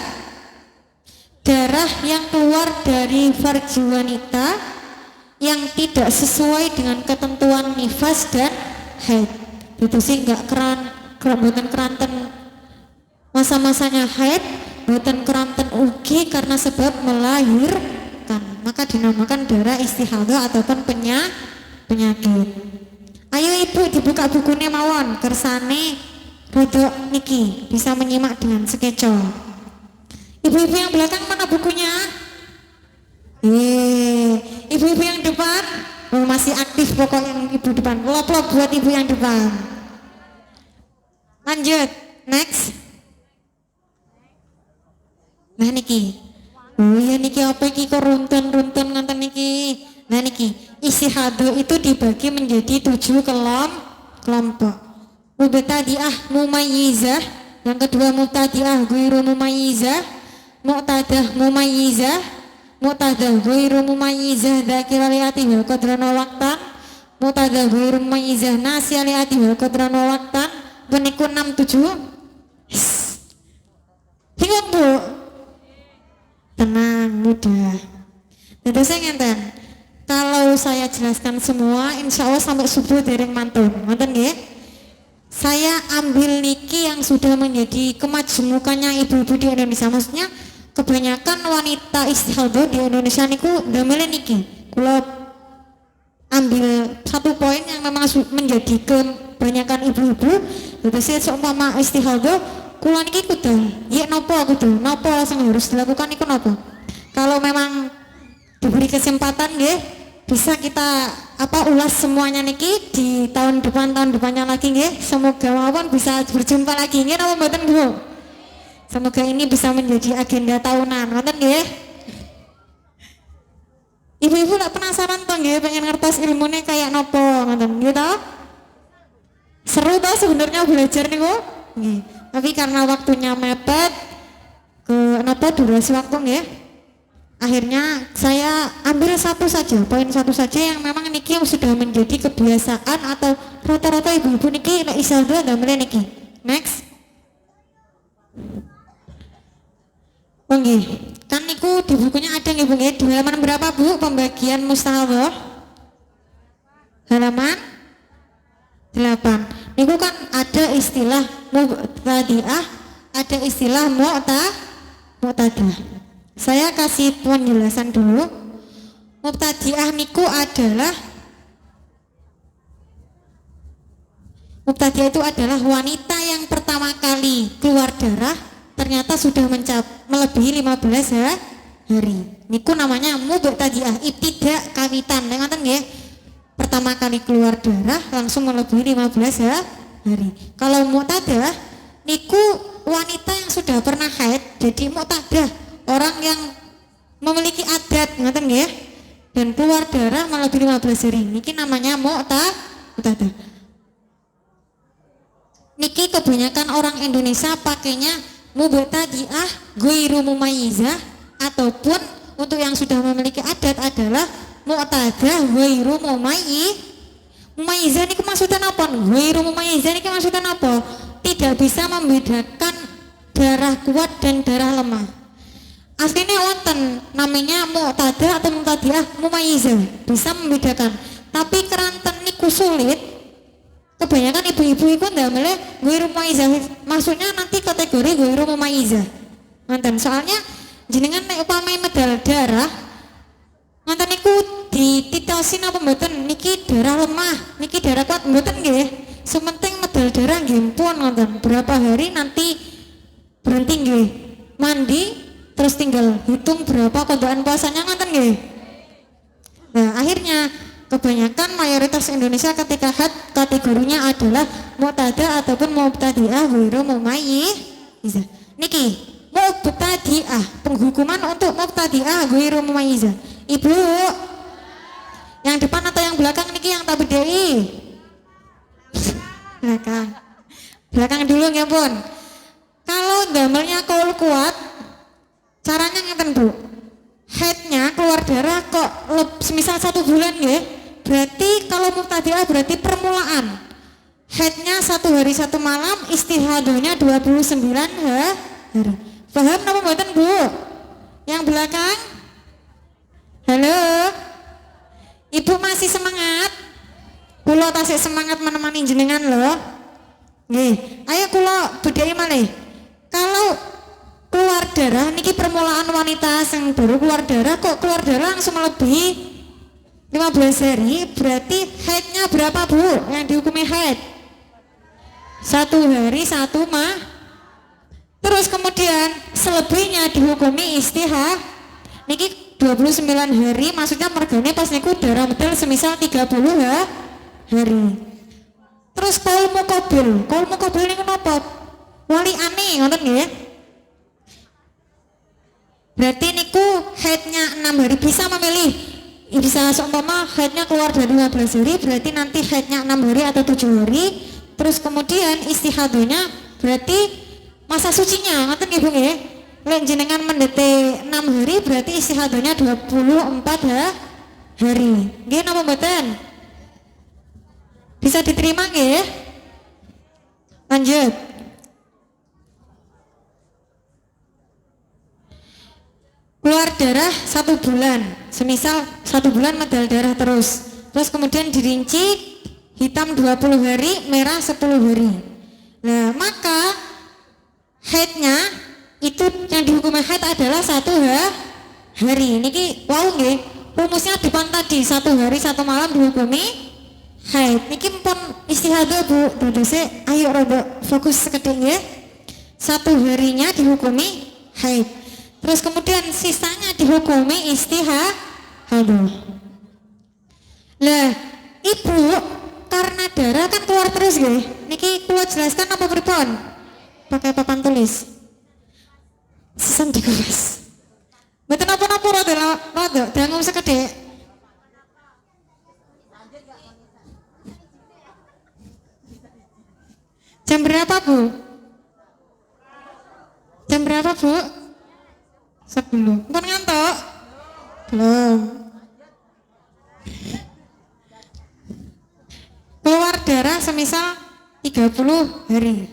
darah yang keluar dari farji wanita yang tidak sesuai dengan ketentuan nifas dan haid. Itu sih enggak buatan keranten masa-masanya haid, buatan keranten ugi karena sebab melahirkan, maka dinamakan darah istihadah ataupun penyakit. Ayo ibu dibuka bukunya mawon, kersane rodok niki bisa menyimak dengan sekeco. Ibu-ibu yang belakang mana bukunya? Ibu-ibu yang depan, oh, masih aktif pokoknya ibu depan. Lop-lop buat ibu yang depan. Lanjut, next. Nah niki, oh ya niki apa iki kok runtun nganten niki. Nah niki, istihadah itu dibagi menjadi 7 kelompok. Mubtadi'ah mumayyizah, yang kedua mubtadi'ah ghairu mumayyizah, mu'tadah mumayyizah, mu'tadah ghairu mumayyizah dzakira li'ati wal qadrana waqtan, mu'tadah ghairu mumayyizah nasiya li'ati wal qadrana waqtan. Peniku 6 7. Bingung Bu? Tenang, mudah. Jadi saya ngenten, kalau saya jelaskan semua, insya Allah sampai subuh dereng mantun, nonton ya. Saya ambil niki yang sudah menjadi kemajumukannya ibu-ibu di Indonesia. Maksudnya kebanyakan wanita istihadah di Indonesia niku damel niki. Kalau ambil satu poin yang memang menjadi kebanyakan ibu-ibu, jadi saya seumpama istihadah. Kula niki kudu, ya nopo langsung harus dilakukan iku nopo. Kalau memang diberi kesempatan nggih, bisa kita ulas semuanya niki di tahun depannya lagi nggih. Semoga mawon bisa berjumpa lagi nggih napa mboten Bu? Semoga ini bisa menjadi agenda tahunan, ngoten nggih. Ibu-ibu lak penasaran toh nggih pengen ngertos ilmune kayak nopo ngoten nggih toh? Seru toh sebenarnya belajar niku? Nggih. Tapi karena waktunya mepet durasi waktu nggih. Akhirnya saya ambil poin satu saja yang memang niki yang sudah menjadi kebiasaan atau rata-rata ibu-ibu niki nek istihadah damel niki. Next. Nggih. Kan niku di bukunya ada nggih Bu nggih. Di halaman berapa Bu pembagian mustahadah? Halaman 8. Niku kan ada istilah mubtadi'ah, ada istilah mu'tadah. Saya kasih penjelasan dulu. Mubtadi'ah niku adalah itu adalah wanita yang pertama kali keluar darah ternyata sudah melebihi 15 hari. Niku namanya mubtadi'ah, ibtidak kawitan. Ngoten nggih. Pertama kali keluar darah langsung melebihi 15 hari. Kalau mu'tadah niku wanita yang sudah pernah haid, jadi mu'tadah orang yang memiliki adat ngoten nggih dan keluar darah melebihi 15 hari. Niki namanya mu'tadah. Niki kebanyakan orang Indonesia pakainya mubtadi'ah ghairu mumayyizah, ataupun untuk yang sudah memiliki adat adalah mu'tadah ghairu mumayyizah. Niku maksudnya apa? Ghairu mumayyizah niki maksudnya apa? Tidak bisa membedakan darah kuat dan darah lemah. Aslinya wonten namanya mu'tadah atau mu'tadiah mumayyizah, bisa membedakan. Tapi keranten niku sulit. Kebanyakan ibu-ibu itu ndamel ghairu mumayyizah. Maksudnya nanti kategori ghairu mumayyizah. Wonten soalnya jenengan nek upamane medal darah nganten niku dititosin apa mboten niki darah lemah, niki darah kuat mboten nggih. Sementing medal darah nggih pun ngoten. Berapa hari nanti berhenti nggih. Mandi terus tinggal hitung berapa kondokan puasanya ngoten nggih. Nah, akhirnya kebanyakan mayoritas Indonesia ketika haid kategorinya adalah mu'tadah ataupun mubtadi'ah ghairu mumayyizah. Niki mubtadi'ah, penghukuman untuk mubtadi'ah ghairu mumayyizah. Ibu yang depan atau yang belakang niki yang tak bedai? Belakang dulu ya pun. Kalau damelnya kaul kuat, caranya ngeten Bu. Haidnya keluar darah kok semisal 1 bulan ya. Berarti kalau mubtadi'ah berarti permulaan. Haidnya 1 hari 1 malam, istihadahnya 29 hari. Paham apa mboten Bu? Yang belakang? Halo, Ibu masih semangat? Kulo tasik semangat menemani jenengan loh. Nggih, ayo kulo bedai malih. Kalau keluar darah niki permulaan wanita yang baru keluar darah kok keluar darah langsung melebihi 15 hari berarti haidnya berapa Bu? Yang dihukumi haid 1 hari 1 mah. Terus kemudian selebihnya dihukumi istihad. Niki 29 hari, maksudnya mergane pas niku darah medal semisal 30 hari. Terus kaul mukabil niku napa? Wali aneh ngoten nggih. Berarti niku haidnya 6 hari, bisa memilih. Bisa seumpama haidnya keluar dari 15 hari, berarti nanti haidnya 6 hari atau 7 hari. Terus kemudian istihadahnya berarti masa sucinya ngoten nggih Bu nggih. Lek jenengan mendete 6 hari berarti istihadahnya 24 hari. Nggih napa mboten? Bisa diterima nggih? Lanjut. Keluar darah 1 bulan, semisal 1 bulan medal darah terus kemudian dirinci hitam 20 hari, merah 10 hari. Nah maka haidnya itu yang dihukumi haid adalah 1 hari. Niki wow nggih, rumusnya depan tadi 1 hari 1 malam dihukumi haid. Niki pun istihadah Bu, dadose ayo rada fokus sekedhik nggih. 1 harinya dihukumi haid. Terus kemudian sisanya dihukumi istihadah. Lah, Ibu karena darah kan keluar terus nggih. Niki kula jelaskan apa pripun? Pakai papan tulis. Sesan dikupas. Mboten napa-napa rada dangu sekedhik. Jam berapa Bu? Jam berapa Bu? Sebelum pun ngantuk belum. Keluar darah semisal 30 hari.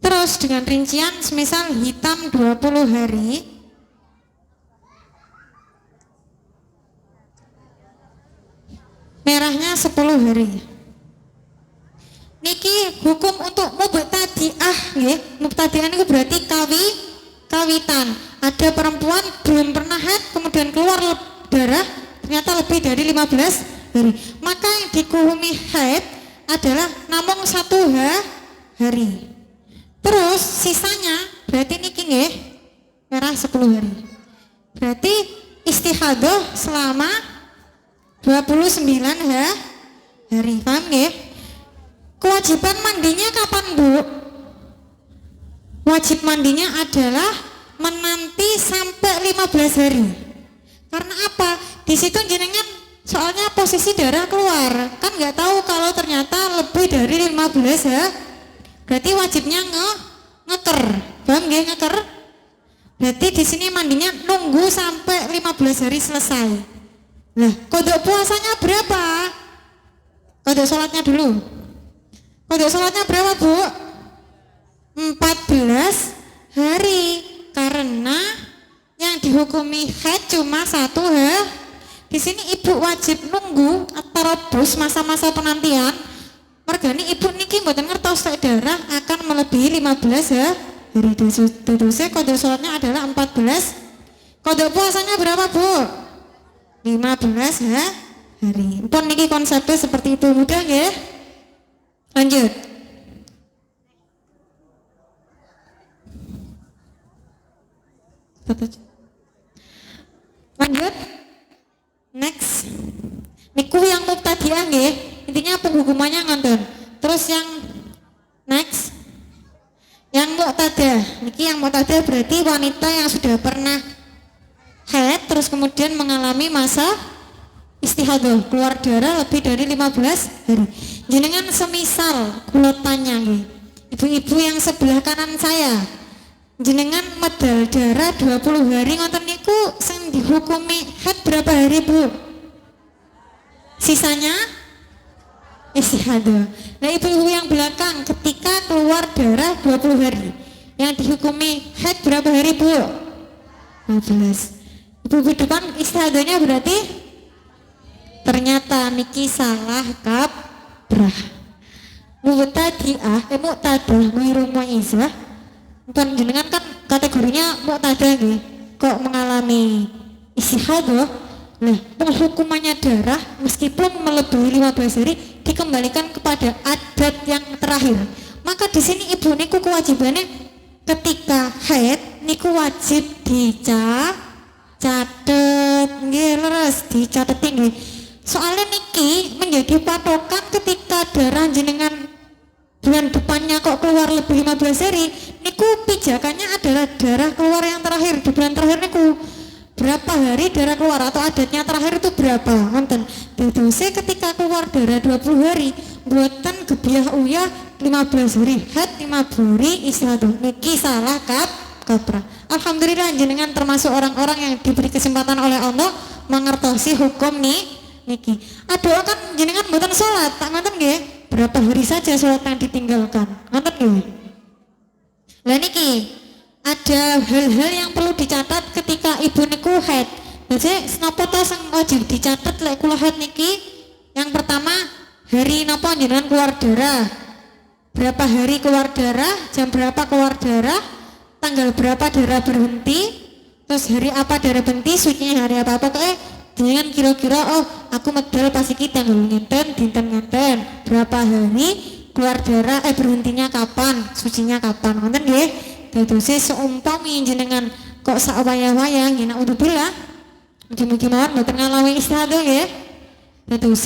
Terus dengan rincian semisal hitam 20 hari, merahnya 10 hari. Niki hukum untuk mubtadi'ah nggih. Mubtadi'ah itu berarti kawitan. Ada perempuan belum pernah haid kemudian keluar darah ternyata lebih dari 15 hari. Maka yang dihukumi haid adalah namung 1 hari. Terus sisanya berarti niki nggih merah 10 hari. Berarti istihadah selama 29 hari. Paham nggih? Kewajiban mandinya kapan Bu? Wajib mandinya adalah menanti sampai 15 hari. Karena apa? Di situ jenengan soalnya posisi darah keluar, kan nggak tahu kalau ternyata lebih dari 15 berarti wajibnya ngeker. Paham nggih ngeker? Berarti di sini mandinya nunggu sampai 15 hari selesai. Nah, kodok puasanya berapa? Kodok sholatnya dulu. Kodok sholatnya berapa Bu? 14 hari. Karena yang dihukumi haid cuma 1 hari. Di sini Ibu wajib nunggu tarobus masa-masa penantian. Mergani Ibu niki mboten ngertos lek darah akan melebihi 15 hari. Dadose kodok sholatnya adalah 14. Kodok puasanya berapa Bu? 15 hari. Pun niki konsepnya seperti itu, mudah nggih? Lanjut. Lanjut. Next. Niku yang mubtadi'ah nggih. Intinya penghukumannya ngoten. Terus yang next. Yang mu'tadah. Niki yang mu'tadah berarti wanita yang sudah pernah haid terus kemudian mengalami masa istihadah, keluar darah lebih dari 15 hari. Jenengan semisal kula tanya nggih, ibu-ibu yang sebelah kanan saya, jenengan medal darah 20 hari ngoten niku sing dihukumi haid berapa hari Bu? Sisanya istihadah. Nah ibu-ibu yang belakang ketika keluar darah 20 hari yang dihukumi haid berapa hari Bu? 15. Ibu-ibu depan istihadahnya berarti ternyata niki salah kaprah. Mu'tadi'ah, mu'tadah, ghairu mu'izah. Bukan jenengan kan kategorinya mu'tadah nggih. Kok mengalami istihadah. Nah, penghukumannya darah meskipun melebihi 15 hari dikembalikan kepada adat yang terakhir. Maka di sini ibu niku kewajibannya ketika haid niku wajib catet nggih leres dicatetin nggih. Soalnya niki menjadi patokan ketika darah jenengan bulan depannya kok keluar lebih 15 hari niku pijakannya adalah darah keluar yang terakhir di bulan terakhir niku berapa hari darah keluar atau adatnya terakhir itu berapa nonton. Jadi ketika keluar darah 20 hari buatan gebiah uyah 15 hari haid 5 hari istihadah niki salah kaprah. Alhamdulillah jenengan termasuk orang-orang yang diberi kesempatan oleh Allah mengertosi hukum niki. Aduh kan jenengan mboten sholat tak nonton nggih berapa hari saja sholat yang ditinggalkan nonton nggih. Lah niki ada hal-hal yang perlu dicatat ketika ibu niku haid. Jadi napa to sing wajib dicatat lek kula haid niki? Yang pertama hari napa jenengan keluar darah. Berapa hari keluar darah, jam berapa keluar darah, tanggal berapa darah berhenti, terus hari apa darah berhenti, sucinya hari apa pokoknya jenengan kira-kira oh aku medal pas iki tanggal ngeten, dinten ngeten, berapa hari keluar darah berhentinya kapan, sucinya kapan. Ngoten nggih. Dados seumpami jenengan kok sak wayah-wayah nggih naudzubillah. Mugi-mugi mawon mboten ngalami istihadah nggih. Dados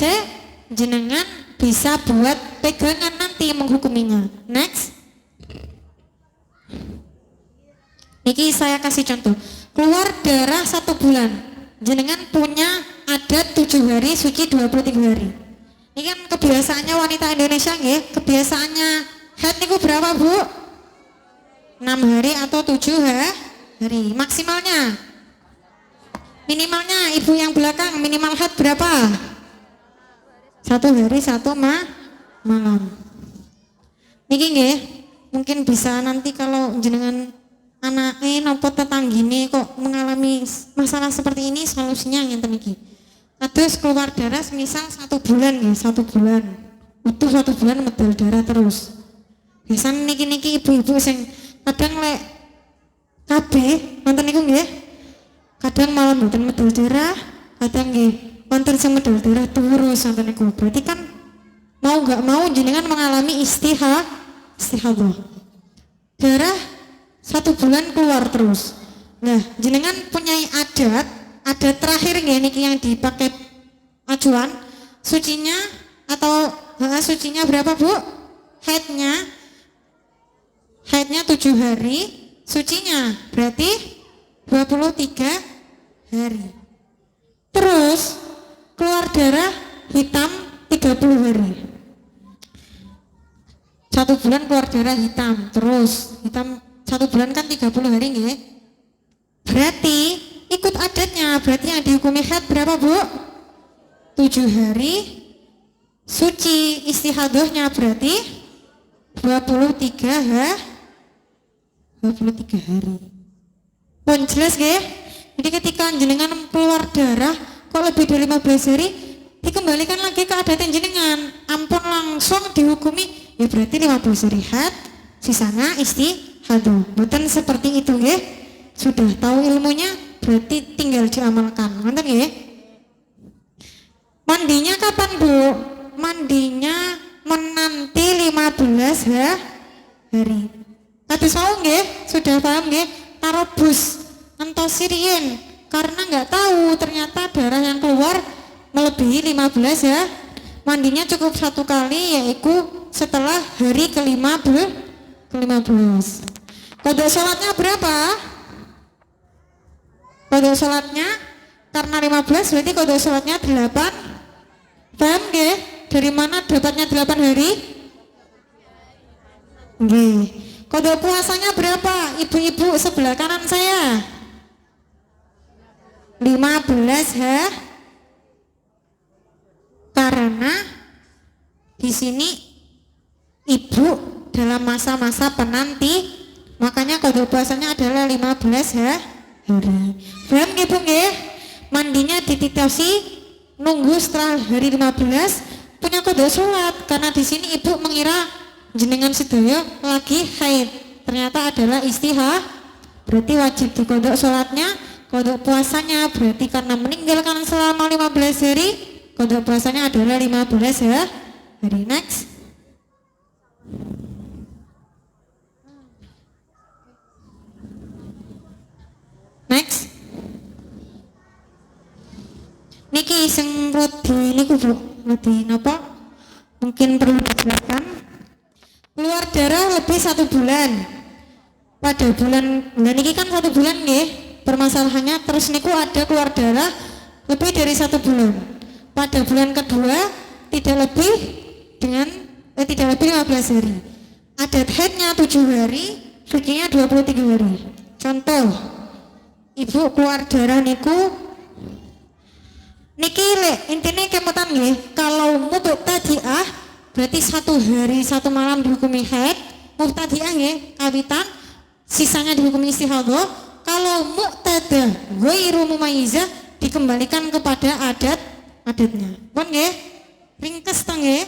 jenengan bisa buat pegangan nanti menghukuminya. Next. Niki saya kasih contoh. Keluar darah 1 bulan. Jenengan punya adat 7 hari, suci 23 hari. Ini kan kebiasaannya wanita Indonesia nggih. Kebiasaannya haid niku berapa, Bu? 6 hari atau 7 hari. Maksimalnya. Minimalnya ibu yang belakang minimal haid berapa? 1 hari 1 malam. Niki nggih, mungkin bisa nanti kalau jenengan anake napa tetanggine kok mengalami masalah seperti ini solusinya ngenten iki. Terus keluar darah semisal 1 bulan nggih, 1 bulan. Utuh 1 bulan medal darah terus. Biasane niki ibu-ibu sing kadang lek kabeh wonten niku nggih. Kadang malah mboten medal darah, kadang nggih wonten sing medal darah terus wonten niku. Berarti kan mau enggak mau jenengan mengalami istihadah. Darah 1 bulan keluar terus. Nah, jenengan punya adat terakhir nggih niki yang dipakai acuan. Sucinya atau sucinya berapa, Bu? Haidnya 7 hari, sucinya berarti 23 hari. Terus keluar darah hitam 30 hari. 1 bulan keluar darah hitam, terus hitam 1 bulan kan 30 hari nggih. Berarti ikut adatnya, berarti yang dihukumi haid berapa, Bu? 7 hari. Suci istihadahnya berarti 23 hari. Pun jelas nggih? Jadi ketika jenengan keluar darah kok lebih dari 15 hari dikembalikan lagi ke adat jenengan. Ampun langsung dihukumi ya berarti 15 hari haid, sisanya istihadah. Bukan seperti itu nggih. Sudah tahu ilmunya berarti tinggal diamalkan. Ngoten nggih? Mandinya kapan, Bu? Mandinya menanti 15 hari. Tadi mau nggih? Sudah paham nggih? Tarobus antosiriin karena nggak tahu ternyata darah yang keluar melebihi 15 ya. Mandinya cukup 1 kali yaitu setelah hari ke-15. Kodok sholatnya berapa? Kodok sholatnya karena 15 berarti kodok sholatnya 8. Paham nggih? Dari mana dapatnya 8 hari? Nggih. Kodok puasanya berapa? Ibu-ibu sebelah kanan saya. 15 karena di sini ibu dalam masa-masa penanti, makanya kodok puasanya adalah 15 hari. Paham nggih, Bu nggih? Mandinya dititasi nunggu setelah hari 15 punya kodok sholat karena di sini ibu mengira jenengan sedaya lagi haid, ternyata adalah berarti wajib dikodok sholatnya kodok puasanya berarti karena meninggalkan selama 15 hari, kodok puasanya adalah 15 ya. Hari next. Next. Niki sing rodi niku Bu, rodi napa? Mungkin perlu dijelaskan. Keluar darah lebih 1 bulan. Pada bulan niki kan 1 bulan nggih permasalahannya, terus niku ada keluar darah lebih dari 1 bulan. Pada bulan kedua tidak lebih 15 hari. Adat haidnya 7 hari, sucinya 23 hari. Contoh, ibu keluar darah niku niki intine kemutan nggih, kalau mubtadi'ah berarti 1 hari 1 malam dihukumi haid, mubtadi'ah nggih kawitan, sisanya dihukumi istihadhah. Kalau muqtadah ghairu mumayyizah dikembalikan kepada adatnya. Pun nggih? Ringkes ta nggih?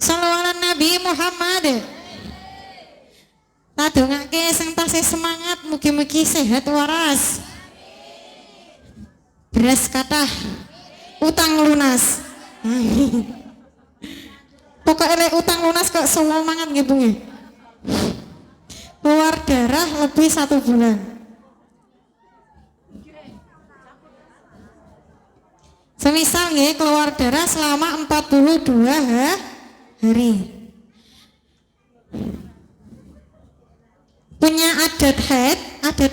Shallallahu ala Nabi Muhammad. Tadongake sing tasih semangat, mugi-mugi sehat waras. Beras kathah, utang lunas. Pokoknya lek utang lunas kok semangat nggih Bu nggih. Keluar darah lebih 1 bulan. Semisal nggih keluar darah selama 42 hari. Punya adat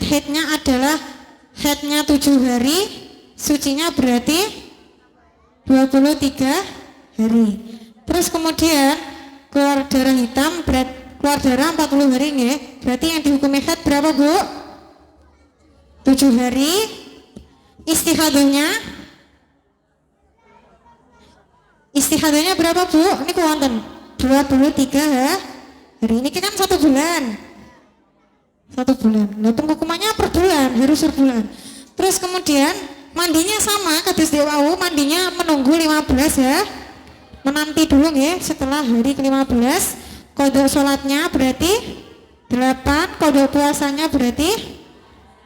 haidnya adalah haidnya 7 hari, sucinya berarti 23 hari. Terus kemudian keluar darah hitam, keluar darah 40 hari nggih, berarti yang dihukumi haid berapa Bu? 7 hari. Istihadahnya berapa Bu? Ini wonten 23 hari. Ini kan 1 bulan. 1 bulan. Nah, hukumannya per bulan, harus per bulan. Terus kemudian mandinya sama kados dewau, mandinya menunggu 15 ya. Menanti dulu nggih setelah hari ke-15. Qada sholatnya berarti 8, qada puasanya berarti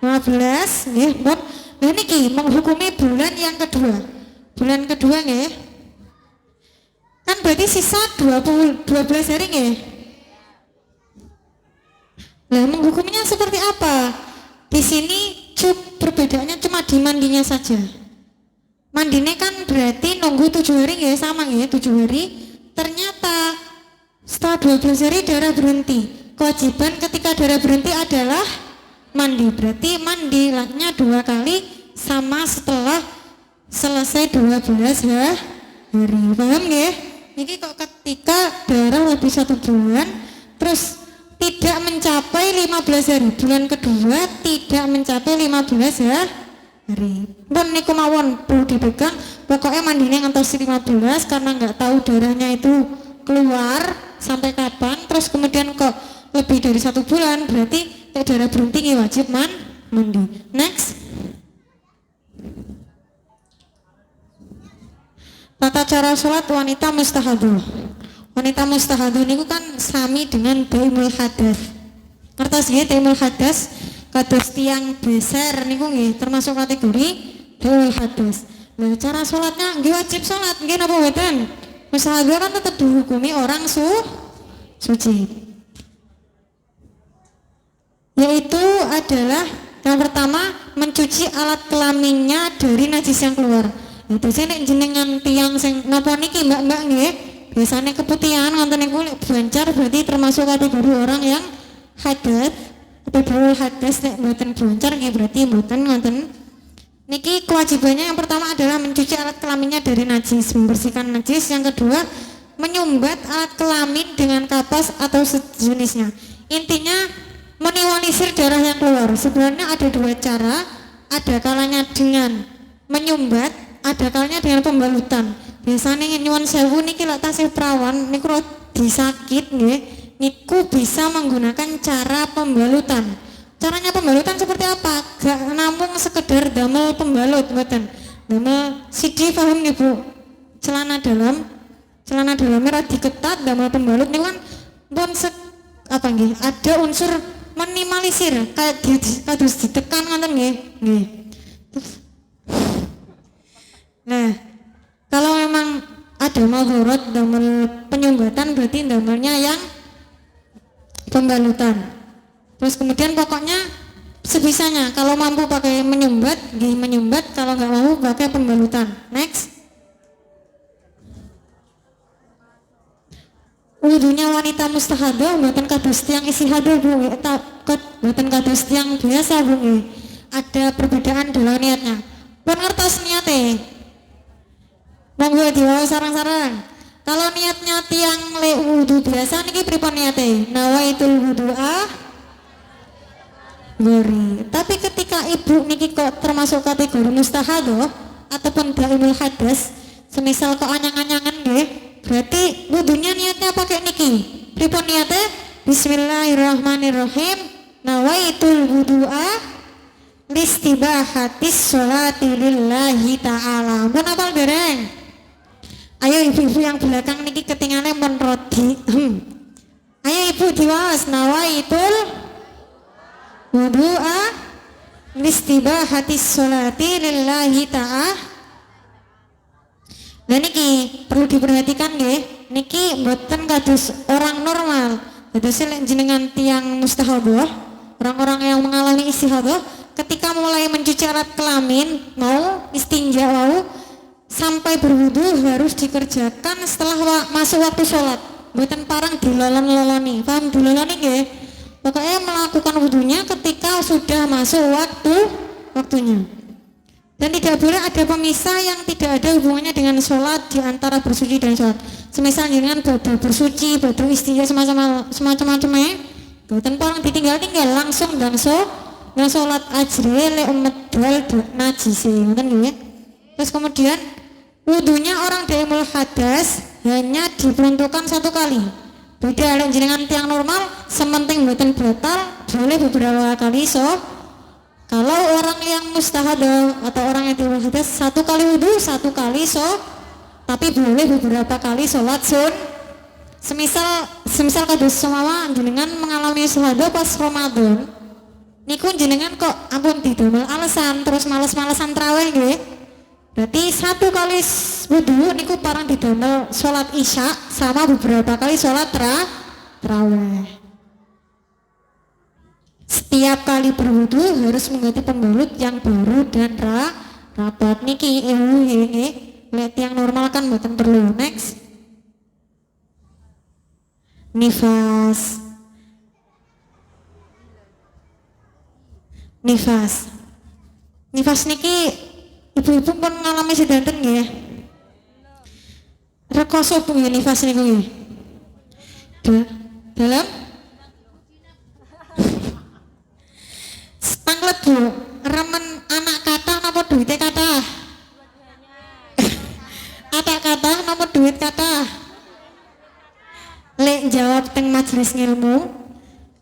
15 nggih. Nah niki menghukumi bulan yang kedua. Bulan kedua nggih. Kan berarti sisa 12 hari nggih. Nah, menghukumnya seperti apa? Di sini perbedaannya cuma di mandinya saja. Mandinya kan berarti nunggu 7 hari nggih, sama nggih 7 hari. Ternyata setelah 12 hari darah berhenti. Kewajiban ketika darah berhenti adalah mandi. Berarti mandi lahnya 2 kali sama setelah selesai 12 hari. Paham nggih? Ini kok ketika darah lebih 1 bulan terus tidak mencapai 15 hari, bulan kedua tidak mencapai 15 hari. Pun niku mawon perlu dipegang, pokoknya mandinya ngantos 15 karena nggak tahu darahnya itu keluar sampai kapan. Terus kemudian kok lebih dari 1 bulan, berarti darah berhenti wajib mandi. Next. Tata cara sholat wanita mustahadah. Wanita mustahadah niku kan sami dengan daimul hadas. Kertas nggih daimul hadas kados tiang besar niku nggih termasuk kategori daimul hadas. Nah, cara sholatnya nggih wajib sholat nggih napa mboten? Mustahadah kan tetap dihukumi orang suci. Yaitu adalah yang pertama mencuci alat kelaminnya dari najis yang keluar. Itu sini jenengan tiang sing napa niki mbak-mbak nggih biasanya keputihan ngonten niku lek bancar berarti termasuk kategori orang yang hadas atau daul hadas. Nek mboten bancar nggih berarti mboten ngonten. Niki kewajibannya yang pertama adalah mencuci alat kelaminnya dari najis, membersihkan najis. Yang kedua menyumbat alat kelamin dengan kapas atau sejenisnya. Intinya minimalisir darah yang keluar. Sebenarnya ada 2 cara, ada kalanya dengan menyumbat, ada kalanya dengan pembalutan. Biasanya nyuwun sewu niki lek tasih perawan niku disakit nggih, niku bisa menggunakan cara pembalutan. Caranya pembalutan seperti apa? Gak namung sekedar damel pembalut mboten. Damel siji paham nggih Bu? Celana dalamnya diketat damel pembalut niku kan pun apa nggih? Ada unsur minimalisir kayak kados ditekan ngoten nggih. Nggih. Nah, kalau memang ada madharat damel penyumbatan berarti damelnya yang pembalutan. Terus kemudian pokoknya sebisanya kalau mampu pakai menyumbat, nggih menyumbat, kalau nggak mampu pakai pembalutan. Next. Wudunya wanita mustahadah mboten kados tiyang istihadah Bu, mboten kados tiyang biasa Bu. Ada perbedaan dalam niatnya. Pun ngertos niate. Monggo diwaos sarang-sarang. Kalau niatnya tiang le wudu biasa niki pripun niate? Nawaitul wudu'a gori. Tapi ketika ibu niki kok termasuk kategori mustahadah ataupun daimul hadas, semisal kok anyang-anyangan nggih, berarti wudunya niatnya pakai niki. Pripun niate? Bismillahirrahmanirrahim. Nawaitul wudu'a listibahatis sholati lillahi ta'ala. Pun apal dereng? Ayo ibu-ibu yang belakang niki ketinggalan menrodi. Ayo ibu diwaos nawaitul wudu'a listibahatis sholati lillahi ta'ala. Nah niki perlu diperhatikan nggih, niki mboten kados orang normal. Kados jenengan tiang mustahadah, orang-orang yang mengalami istihadah ketika mulai mencuci alat kelamin, mau istinja mau sampai berwudu harus dikerjakan setelah masuk waktu sholat. Mboten parang dilolon-loloni. Paham diloloni nggih? Pokoknya melakukan wudunya ketika sudah masuk waktunya. Dan tidak boleh ada pemisah yang tidak ada hubungannya dengan sholat di antara bersuci dan sholat. Semisal dengan badhe bersuci, badhe istinja semacam-macamnya, mboten parang ditinggal-tinggal langsung dan sholat ajre lek medal najis ngoten nggih. Terus kemudian wudunya orang daimul hadas hanya diperuntukkan satu kali. Beda dengan jenengan tiang normal, sementing mboten batal boleh beberapa kali. Kalau orang yang mustahadah atau orang yang daimul hadas satu kali wudu, satu kali tapi boleh beberapa kali sholat semisal kados semawa jenengan mengalami istihadah pas Ramadan. Niku jenengan kok ampun didamel alasan terus males-malesan traweh nggih. Berarti satu kali wudu niku parang didamel sholat isya sama beberapa kali sholat tarawih. Setiap kali berwudu harus mengganti pembalut yang baru dan rapat. Niki nggih. Lihat yang normal kan mboten perlu. Next. Nifas niki ibu-ibu pun ngalami sedanten nggih. Rekoso Bu ya nifas niku nggih. Dalam tanglet Bu, remen anak kata napa duitnya kata? Anak kata napa duit kata? Lek jawab teng majelis ngilmu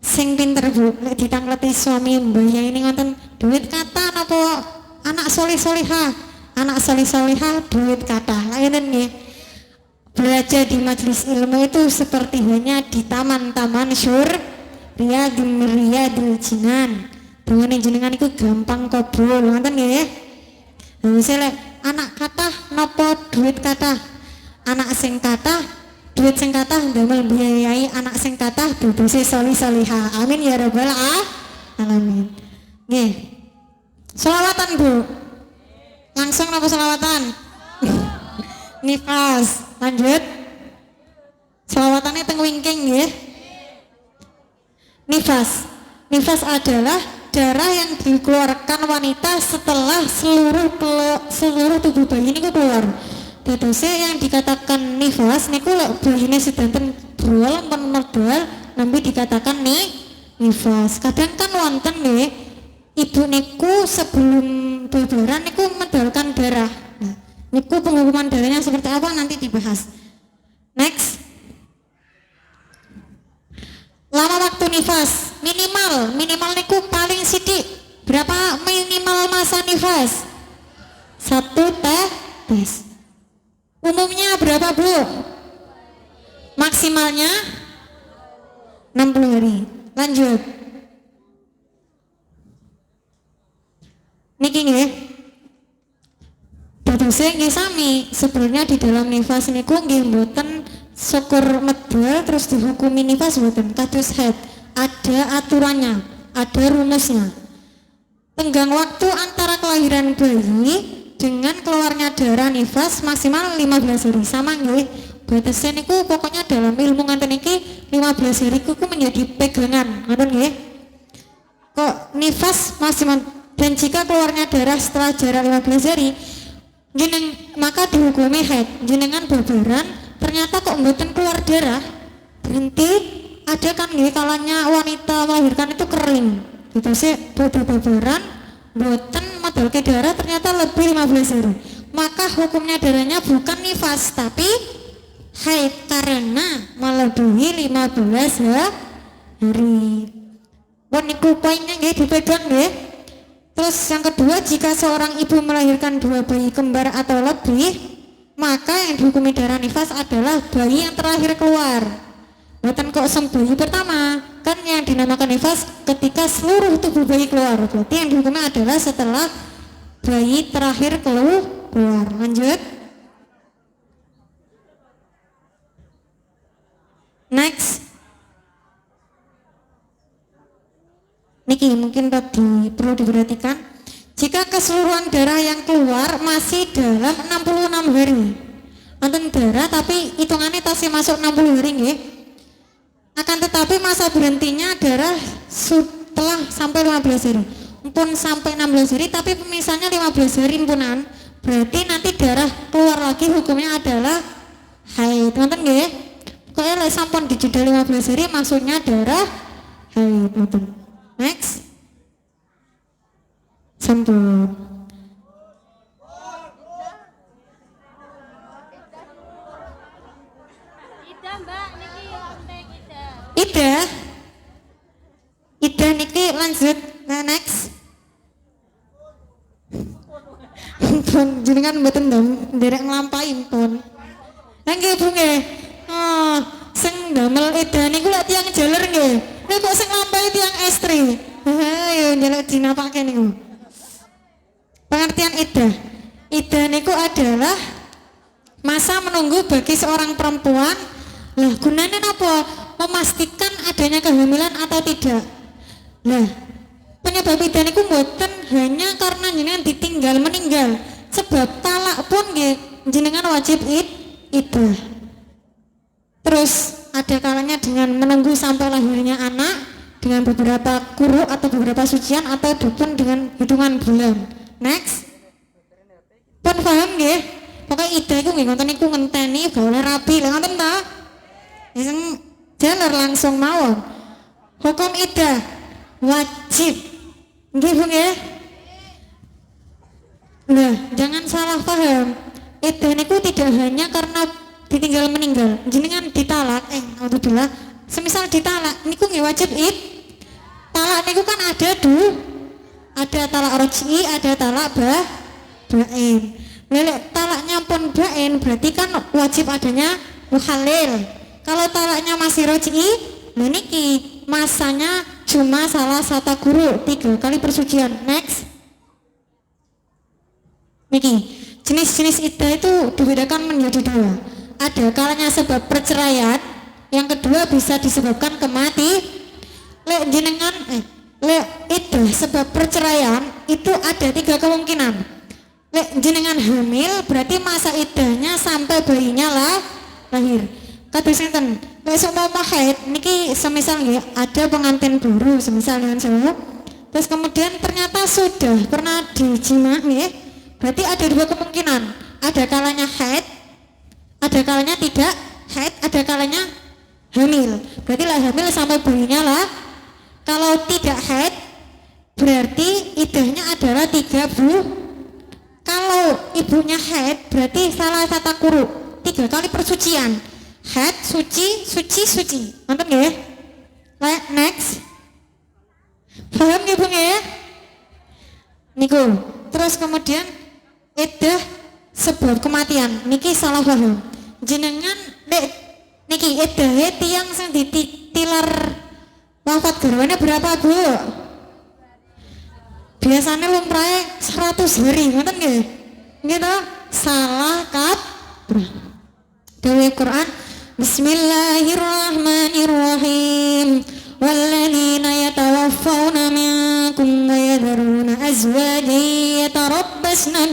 sing pinter Bu, lek ditangleti suami mbah ini ngoten duit kata napa anak soleh-solehah? Anak soleh-solehah duit kata. Lain nggih. Belajar di majelis ilmu itu seperti hanya di taman-taman riyadul jinan. Dengan jenengan itu gampang kobol, ngoten nggih. Lah misale anak kata napa duit kata? Anak sing kata duit sing kata ndamel biayai anak sing kata duduse soleh-solehah. Amin ya rabbal alamin. Nggih. Selawatan Bu. Langsung napa selawatan? Nifas. Lanjut. Selawatannya teng wingking nggih. Nifas adalah darah yang dikeluarkan wanita setelah seluruh tubuh bayi ini keluar. Dadose yang dikatakan nifas niku lek bayine sedanten brol men medal nampi dikatakan nifas. Kadang kan wonten nggih ibu niku sebelum babaran niku medalkan darah. Nah, niku penghukuman darahnya seperti apa nanti dibahas. Next. Lama waktu nifas minimal niku paling sidik berapa minimal masa nifas? 1 tes. Umumnya berapa Bu? Maksimalnya 60 hari. Lanjut. Niki nggih. Dadose nggih sami, sebenarnya di dalam nifas niku nggih mboten syukur medal terus dihukumi nifas mboten kados haid. Ada aturannya, ada rumusnya. Tenggang waktu antara kelahiran bayi dengan keluarnya darah nifas maksimal 15 hari. Sama nggih. Batasnya niku pokoknya dalam ilmu nganten niki 15 hari ku menjadi pegangan. Ngoten nggih. Kok nifas maksimal dan jika keluarnya darah setelah jarak 15 hari maka dihukumi haid. Jenengan babaran ternyata kok mboten keluar darah, berhenti. Ada kan nggih kalanya wanita melahirkan itu kering gitu sih, babaran mboten modalke darah ternyata lebih 15 hari, maka hukumnya darahnya bukan nifas tapi haid karena melebihi 15 hari. Pun niku poinnya nggih dipegang nggih. Terus yang kedua, jika seorang ibu melahirkan 2 bayi kembar atau lebih, maka yang dihukumi darah nifas adalah bayi yang terakhir keluar. Bukan kok bayi pertama, kan yang dinamakan nifas ketika seluruh tubuh bayi keluar. Berarti yang dihukumi adalah setelah bayi terakhir keluar. Lanjut. Next. Niki mungkin tadi perlu diperhatikan. Jika keseluruhan darah yang keluar masih dalam 66 hari, nonton darah tapi hitungannya masih masuk 60 hari nggih. Akan tetapi masa berhentinya darah setelah sampai 15 hari. Pun sampai 16 hari tapi pemisahnya 15 hari impunan. Berarti nanti darah keluar lagi hukumnya adalah haid. Nonton nggih. Kayak sampun di jeda 15 hari maksudnya darah haid. Nonton. Next. Sampun. Ida mbak, niki kontek Ida. Ida niki lanjut. Nah, next. Pun jenengan mboten nderek nglampahi pun. Lah nggih Bu nggih. Oh, sing damel Ida niku lek tiyang jaler nggih. Nek kok sing nglampahi tiyang estri. Ayo njaluk dinapake niku. Pengertian Ida niku adalah masa menunggu bagi seorang perempuan. Lah gunanya apa? Memastikan adanya kehamilan atau tidak. Lah penyebab Ida niku mboten hanya karena jenengan ditinggal meninggal. Sebab talak pun nggih jenengan wajib Ida. Terus ada kalanya dengan menunggu sampai lahirnya anak dengan beberapa kuru atau beberapa sucian atau dukun dengan hitungan bulan. Next. Pun paham nggih? Pokoknya Ida iku nggih ngoten niku ngenteni gawe rapi lha ngoten ta? Sing jaler langsung mawon. Hukum Ida wajib. Nggih Bu nggih? Nah, jangan salah paham. Ida niku tidak hanya karena ditinggal meninggal. Jenengan ditalak, alhamdulillah. Semisal ditalak niku nggih wajib talak niku kan ada talak roj'i, ada talak bain. Lelek talaknya pun bain berarti kan wajib adanya muhalil. Kalau talaknya masih roj'i, niki masanya cuma salah satu guru 3 kali persucian. Next. Niki jenis-jenis iddah itu dibedakan menjadi 2. Ada kalanya sebab perceraian, yang kedua bisa disebabkan lek jenengan iddah sebab perceraian itu ada 3 kemungkinan. Lek jenengan hamil berarti masa iddahnya sampai bayinya lahir. Kados sinten? Lek seumpama haid niki semisal nggih ada pengantin baru semisal dengan sewu. Terus kemudian ternyata sudah pernah dijima nggih. Berarti ada 2 kemungkinan. Ada kalanya haid, ada kalanya tidak haid, ada kalanya hamil. Berarti lah hamil sampai bayinya Kalau tidak haid berarti iddahnya adalah 3 Bu. Kalau ibunya haid berarti salah satu kuru 3 kali persucian. Haid, suci. Nonton nggih? Next. Paham nggih Bu nggih? Niku. Terus kemudian iddah sebab kematian. Niki salah paham. Jenengan niki iddah tiyang sing tilar wafat garwane berapa Bu? Biasanya lumrahe 100 hari, ngoten nggih? Gitu, salah kaprah. Dewe Quran, Bismillahirrahmanirrahim. Walladzina yatawaffawna minkum wa yadharuna azwajan yatarabbasna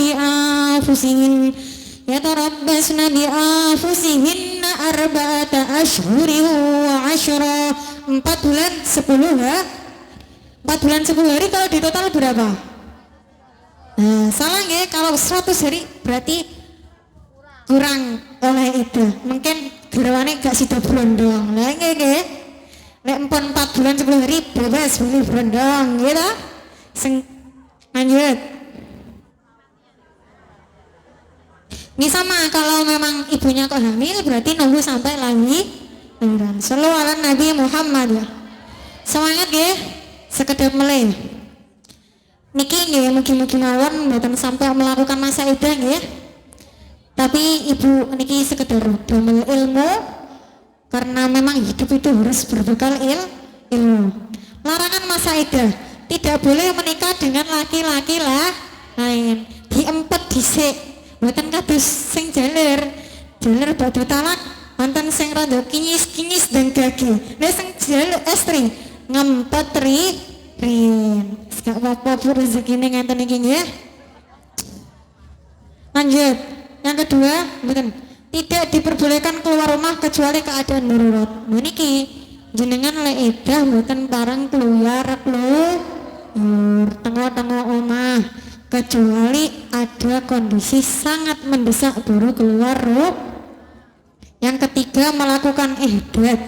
bi anfusihinna arba'ata ashhurin wa 'ashra. 4 bulan 10 ha? 4 bulan 10 hari kalau di total berapa? Nah, salah nggih, kalau 100 hari berarti kurang oleh itu. Mungkin garwane gak sida brondong. Lah nggih nggih. Nek empun 4 bulan 10 hari bebas boleh brondong gitu. Lanjut. Ini sama, kalau memang ibunya kok hamil berarti nunggu sampai lahiran. Sallallahu ala Nabi Muhammad ya. Semangat nggih. Sekedap meleh. Niki nggih mugi-mugi mawon mboten sampai melakukan masa idah nggih. Tapi ibu niki sekedar damel ilmu karena memang hidup itu harus berbekal ilmu. Larangan masa idah, tidak boleh menikah dengan laki-laki lain. Diempet dhisik, mboten kados sing jaler badhe talak, wonten sing rada kinyis dan gagih. Nek sing jaler estri ngempet rin. Gak apa-apa Bu, rezekine ngenten iki nggih. Lanjut. Yang kedua, mboten tidak diperbolehkan keluar rumah kecuali keadaan darurat. Niki jenengan lek edah mboten parang keluar tengah-tengah omah kecuali ada kondisi sangat mendesak baru keluar rumah. Yang ketiga, melakukan ihdat.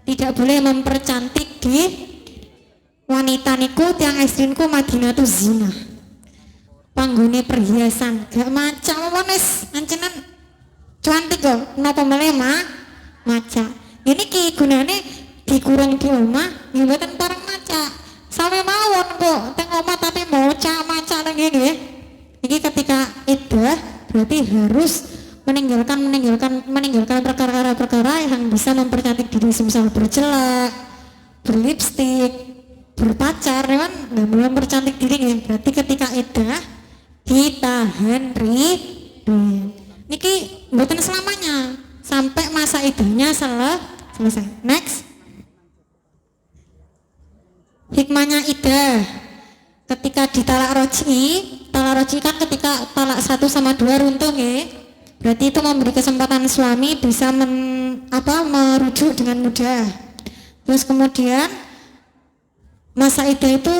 Tidak boleh mempercantik di wanita niku tiang ekstrinku Madinatuz zina. Panggone perhiasan gak macam manis ancenan cantik kok napa meleh maca. Ini ki gunane dikurung di omah nggih mboten pareng maca. Sampe mawon kok teng omah tapi maca teng nggih. Iki ketika iddah berarti harus meninggalkan perkara-perkara yang bisa mempercantik diri, semisal bercelak, berlipstik, berpacar, kan belum mempercantik diri nggih. Berarti ketika iddah ditahan niki mboten selamanya sampai masa iddahnya selesai. Next. Hikmahnya iddah ketika ditalak roji kan ketika talak 1 sama 2 runtuh nggih. Berarti itu memberi kesempatan suami bisa merujuk dengan mudah. Terus kemudian masa iddah itu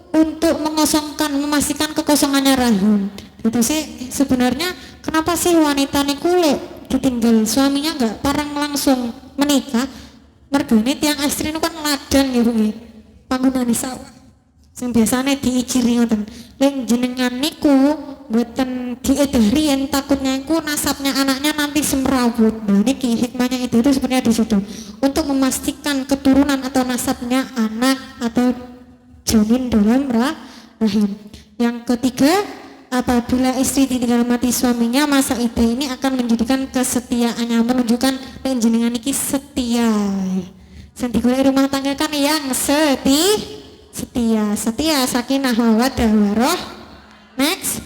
untuk memastikan kekosongannya rahim. Itu sih sebenarnya kenapa sih wanita niku lek ditinggal suaminya enggak parang langsung menikah? Mergane tiang istri itu kan ladang ya Bu nggih. Panggonane sawah. Sing biasane diiciri ngoten. Lek jenengan niku mboten diedari yen takutnya iku nasabnya anaknya nanti semrawut. Nah niki hikmahnya itu sebenarnya di situ. Untuk memastikan keturunan atau nasabnya anak atau janin dalam rahim. Yang ketiga, apabila istri ditinggal mati suaminya, masa iddah ini akan menjadikan kesetiaannya, menunjukkan panjenengan iki setia. Sing digoleki rumah tangga kan yang setia, sakinah mawaddah warahmah. Next.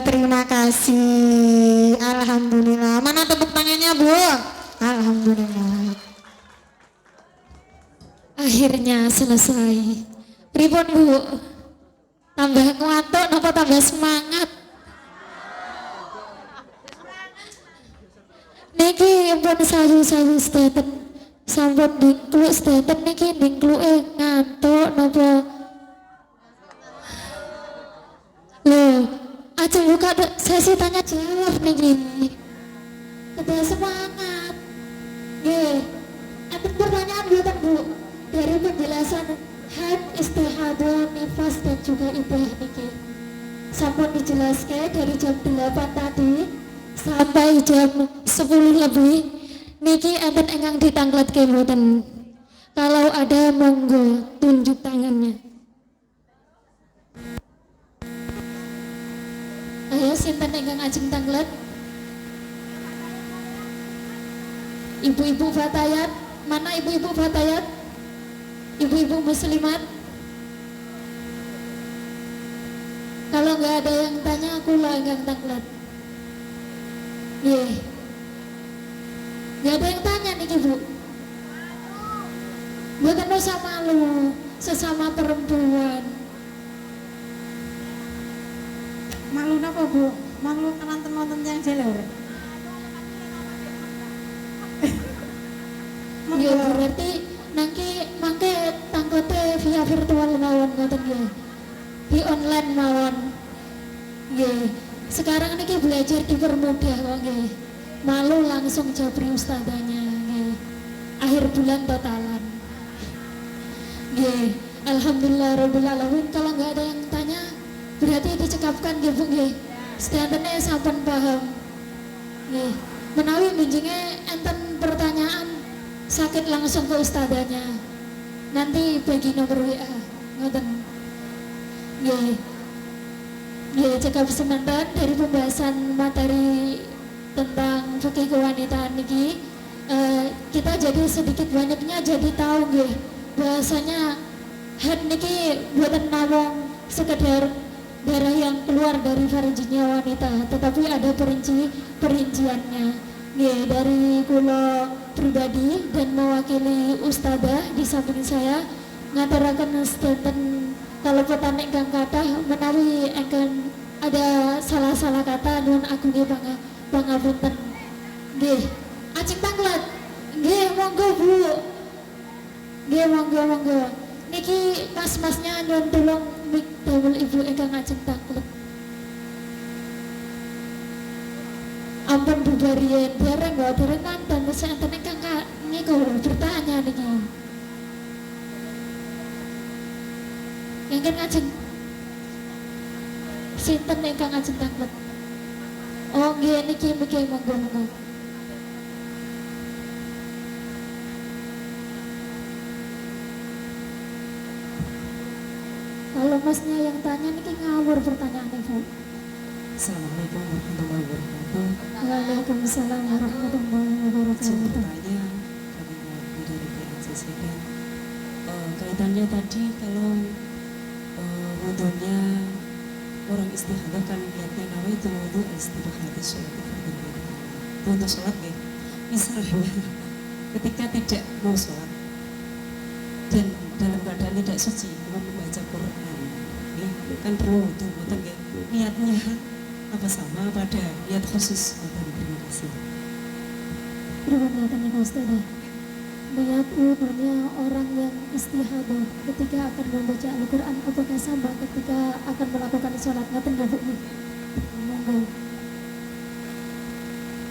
Terima kasih. Alhamdulillah. Mana tepuk tangannya Bu? Alhamdulillah. Akhirnya selesai. Pripun Bu? Tambah kuatuk napa tambah semangat? Niki pun sayu-sayu steten. Sampun dingkluk steten niki dingkluke ngantuk napa? Loh, aja buka sesi tanya jawab niki. Tambah semangat. Nggih. Ada pertanyaan buatan Bu dari penjelasan haid, istihadah, nifas dan juga iddah niki. Sampun dijelaskan dari jam 8 tadi sampai jam 10 lebih. Niki enten ingkang ditangkletke mboten? Kalau ada monggo tunjuk tangannya. Ayo sinten ingkang ajeng tangklet? Ibu-ibu fatayat, mana ibu-ibu fatayat? Ibu-ibu muslimat? Kalau nggak ada yang tanya, aku lah yang taklet. Nggak ada yang tanya nih ibu. Bukan dosa malu, sesama perempuan. Malu napa Bu? Malu kan nonton yang jalur. Ya berarti nanti mangke tangkote via virtual mawon ngoten nggih. Di online mawon. Nggih. Sekarang niki belajar dipermudah kok nggih. Malu langsung jabri ustadzanya nggih. Akhir bulan totalan. Nggih. Alhamdulillah rabbil alamin. Kalau nggak ada yang tanya berarti dicekapkan nggih Bu nggih. Sedantene sampun paham. Nggih. Menawi benjinge enten pertanyaan sakit langsung ke ustadzanya. Nanti bagi nomor WA. Ngoten. Nggih. Nggih, cekap semantan dari pembahasan materi tentang fikih kewanitaan niki. Kita jadi sedikit banyaknya jadi tahu nggih bahwasanya haid niki buatan nawang sekedar darah yang keluar dari farjinya wanita, tetapi ada perinciannya. Nggih, dari kula pribadi dan mewakili ustadzah di samping saya ngaturaken sedanten kalau petani ingkang kathah menawi engken ada salah-salah kata nuwun agung pangapunten. Nggih, ajeng tanglet. Nggih, monggo Bu. Nggih, monggo. Niki mas-masnya nyuwun tulung mik damel Ibu ingkang ajeng tanglet. Ampun bubarien, dereng nonton, terus enten ingkang niku bertanya niki. Yang kan ngajeng sinten ingkang ngajeng tanglet. Oh nggih niki monggo. Kalau masnya yang tanya niki ngawur pertanyaannya Bu. Assalamualaikum warahmatullahi wabarakatuh. Waalaikumsalam warahmatullahi Izin wabarakatuh. bertanya, kami dari PNCC kan kaitannya tadi kalau wudhunya orang istihadah kan niatnya nawaitu wudhu istirahat sholat itu untuk sholat ya. Misalnya ketika tidak mau sholat dan dalam keadaan tidak suci mau membaca Quran ya, kan perlu wudhu ya. Niatnya apa sama pada niat khusus. Terima kasih. Terima kasih Ustazah. Niat wudhunya orang yang istihadah ketika akan membaca Al-Quran apakah sama ketika akan melakukan sholat? Ngaten nggak Bu? Monggo.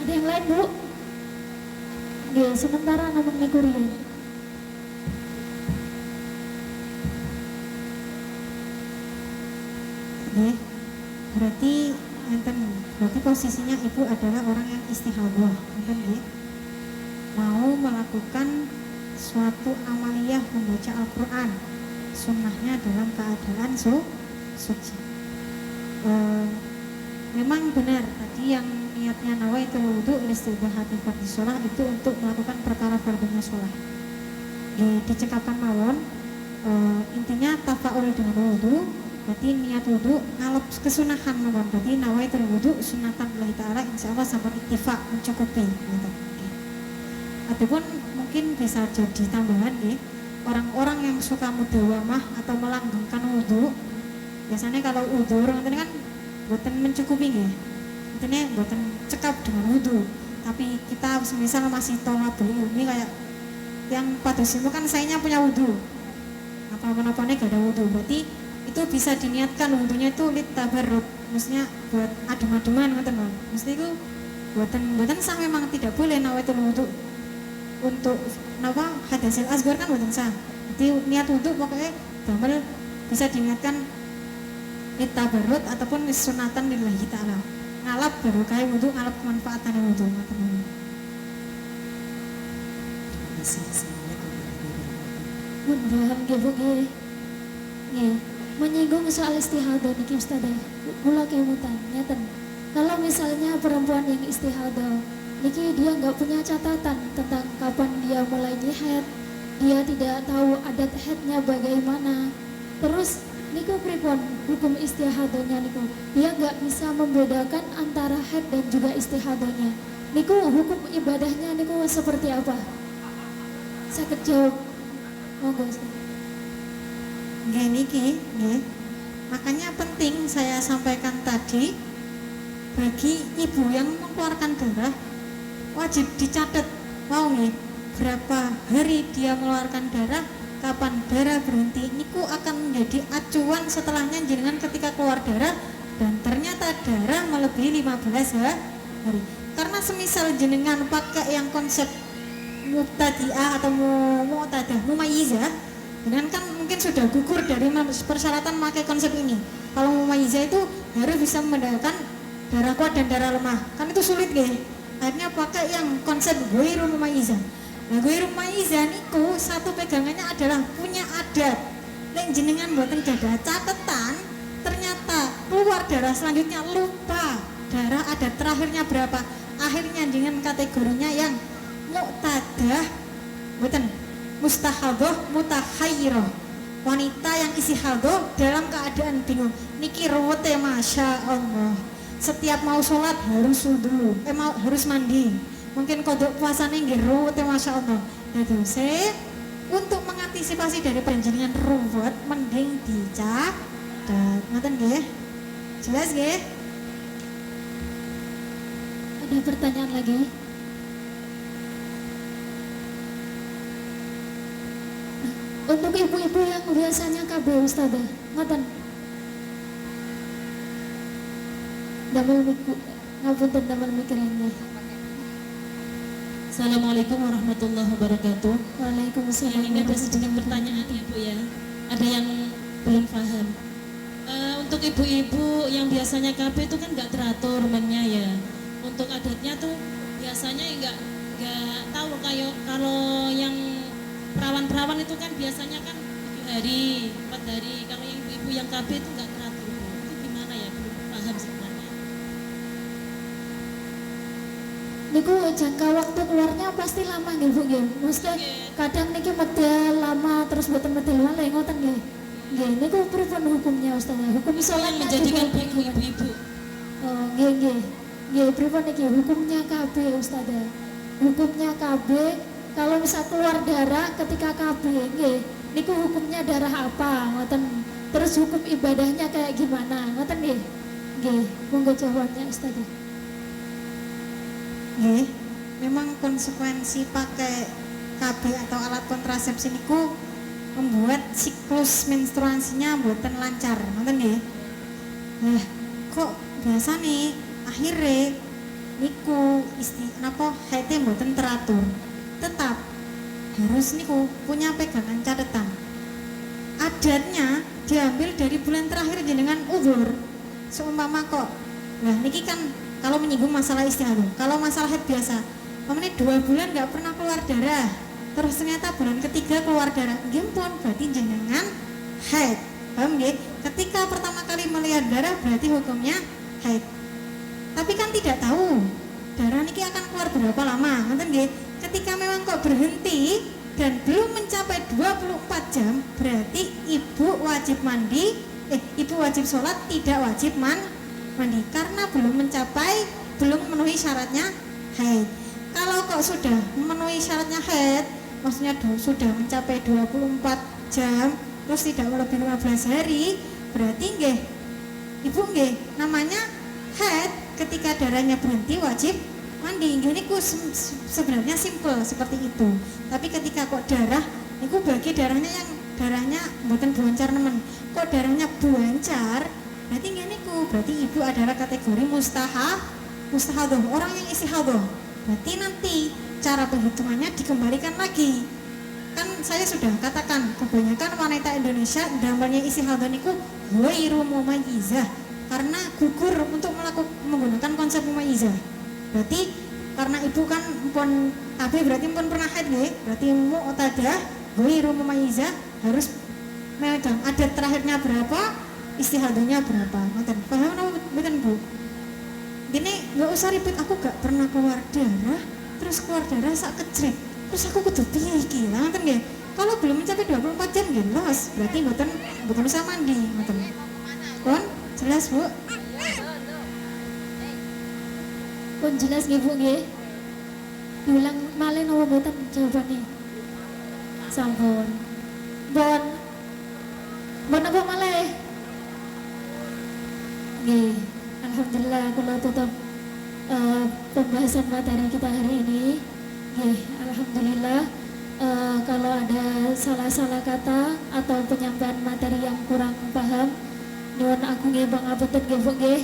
Ada yang lain Bu? Nggih, sementara namun nikurian. Nggih. Berarti posisinya ibu adalah orang yang istihadah, enten nggih. Mau melakukan suatu amaliyah membaca Al-Quran, sunnahnya dalam keadaan suci. Memang benar tadi yang niatnya nawaitul wudu listibahati fardhi shalah itu untuk melakukan perkara fardhunya shalah. Dicekapkan mawon, intinya tafaul dengan wudu, berarti niat wudu ngalap kesunahan mawon, berarti nawaitul wudu sunatan lillahi ta'ala insyaallah sampai ittifaq mencukupi gitu. Ataupun mungkin bisa jadi tambahan nih, orang-orang yang suka mudawamah atau melanggengkan wudu, biasanya kalau wudu orang itu kan buatan mencukupi nih, intinya buatan cekap dengan wudu, tapi kita misal masih tolabul ilmi kayak yang pada simu kan sayanya punya wudu, apa-apanya gak ada wudu, berarti itu bisa diniatkan wudunya itu lit tabarruk, maksudnya buat adem-ademan ngoten Bang. Mesti itu buatan sah, memang tidak boleh nawaitul wudu untuk napa hadasil asghar kan buatan sah. Jadi niat wudu pokoknya damel bisa diniatkan lit tabarruk ataupun sunatan lillahi ta'ala. Ngalap baru kayak wudu, ngalap kemanfaatan wudu ngoten. Terima kasih. Assalamualaikum warahmatullahi wabarakatuh. Mudah-mudahan nggih Bu nggih. Nggih, menyinggung soal istihadah niki Ustazah. Kula kemutan ngeten. Kalau misalnya perempuan yang istihadah niki dia nggak punya catatan tentang kapan dia mulai haid, dia tidak tahu adat haidnya bagaimana. Terus niku pripun hukum istihadonya niku, dia nggak bisa membedakan antara haid dan juga istihadonya. Niku hukum ibadahnya niku seperti apa? Saya jawab, monggo. Nggih niki, nggih. Makanya penting saya sampaikan tadi, bagi ibu yang mengeluarkan darah wajib dicatat, mau nggih, berapa hari dia mengeluarkan darah, kapan darah berhenti. Niku akan menjadi acuan setelahnya jenengan ketika keluar darah dan ternyata darah melebihi 15 hari. Karena semisal jenengan pakai yang konsep mubtadi'ah atau mu'tadah, mumayyizah, jenengan kan mungkin sudah gugur dari persyaratan memakai konsep ini. Kalau mumayyizah itu harus bisa membedakan darah kuat dan darah lemah, kan itu sulit nggih. Akhirnya pakai yang konsep ghairu mumayyizah. Nah, ghairu mumayyizah niku satu pegangannya adalah punya adat. Nek jenengan mboten gadah catatan, ternyata keluar darah selanjutnya lupa darah adat terakhirnya berapa. Akhirnya dengan kategorinya yang mu'tadah, mboten mustahadah, mutahayyirah. Wanita yang isi hadah dalam keadaan bingung. Niki ruwete masya Allah. Setiap mau sholat harus wudu, harus mandi. Mungkin kodok puasanya nggih ruwete masya Allah. Jadi saya untuk mengantisipasi dari panjenengan ruwet, mending dicatat. Ngoten nggih? Jelas nggih? Ada pertanyaan lagi? Untuk ibu-ibu yang biasanya KB Ustazah, ngoten. Damel mikir, ngapunten damel mikirin nggih. Assalamualaikum warahmatullahi wabarakatuh. Waalaikumsalam. Ini ada sedikit pertanyaan ya Bu ya. Ada yang belum paham. Untuk ibu-ibu yang biasanya KB itu kan nggak teratur mainnya ya. Untuk adatnya tuh biasanya nggak tahu kayak kalau yang perawan-perawan itu kan biasanya kan 7 hari, 4 hari. Kalau yang ibu yang KB itu nggak teratur Bu. Itu gimana ya? Belum paham sebenarnya. Niku jangka waktu keluarnya pasti lama nggih Bu nggih. Maksudnya kadang niki medal lama terus mboten medal lali ngoten nggih. Nggih, niku pripun hukumnya Ustazah? Hukum Itu yang sholatnya menjadikan juga bingung ibu-ibu. Oh, nggih nggih. Nggih, pripun niki hukumnya KB Ustazah? Hukumnya KB kalau misal keluar darah ketika KB nggih, niku hukumnya darah apa? Ngoten. Terus hukum ibadahnya kayak gimana? Ngoten nggih. Nggih, monggo jawabnya Ustazah. Nggih, memang konsekuensi pakai KB atau alat kontrasepsi niku membuat siklus menstruasinya mboten lancar, ngoten nggih. Nah, kok biasa nih akhirnya niku napa haidnya mboten teratur. Tetap harus niku punya pegangan catatan. Adatnya diambil dari bulan terakhir jenengan uzur. Seumpama kok, nah niki kan kalau menyinggung masalah istihadah, kalau masalah haid biasa, pamane 2 bulan nggak pernah keluar darah, terus ternyata bulan ketiga keluar darah, nggih pun berarti jenengan haid, paham nggih? Ketika pertama kali melihat darah berarti hukumnya haid. Tapi kan tidak tahu darah niki akan keluar berapa lama, ngoten nggih? Ketika memang kok berhenti dan belum mencapai 24 jam, berarti ibu wajib mandi, ibu wajib sholat, tidak wajib mandi karena belum memenuhi syaratnya haid. Kalau kok sudah memenuhi syaratnya haid, maksudnya sudah mencapai 24 jam terus tidak melebihi 15 hari, berarti nggih ibu nggih namanya haid. Ketika darahnya berhenti wajib mandi. Nggih niku sebenarnya simple seperti itu. Tapi ketika kok darah niku bagi darahnya yang darahnya mboten buancar nemen, kok darahnya buancar, berarti nggih niku berarti ibu adalah kategori mustahadah, orang yang isi hadah. Berarti nanti cara penghitungannya dikembalikan lagi. Kan saya sudah katakan kebanyakan wanita Indonesia damelnya isi hadah niku ghairu mumayyizah karena gugur untuk menggunakan konsep mumayyizah. Berarti karena ibu kan pun KB berarti pun pernah haid nggih, berarti mu'tadah ghairu mumayyizah harus megang adat terakhirnya berapa, istihadahnya berapa. Ngoten. Paham napa mboten Bu? Dene usah ribet, aku gak pernah keluar darah, terus keluar darah sak kecret. Terus aku kudu piye iki? Lah ngoten nggih. Kalau belum mencapai 24 jam nggih los, berarti mboten usah mandi ngoten. Pun jelas, Bu? Pun jelas nggih Bu nggih. Diulang malih napa mboten jawabane? Sampun. Bon. Bon apa malih? Nggih. Alhamdulillah kula tutup pembahasan materi kita hari ini. Nggih, alhamdulillah. Kalau ada salah-salah kata atau penyampaian materi yang kurang paham, nyuwun aku nggih pangapunten nggih Bu nggih.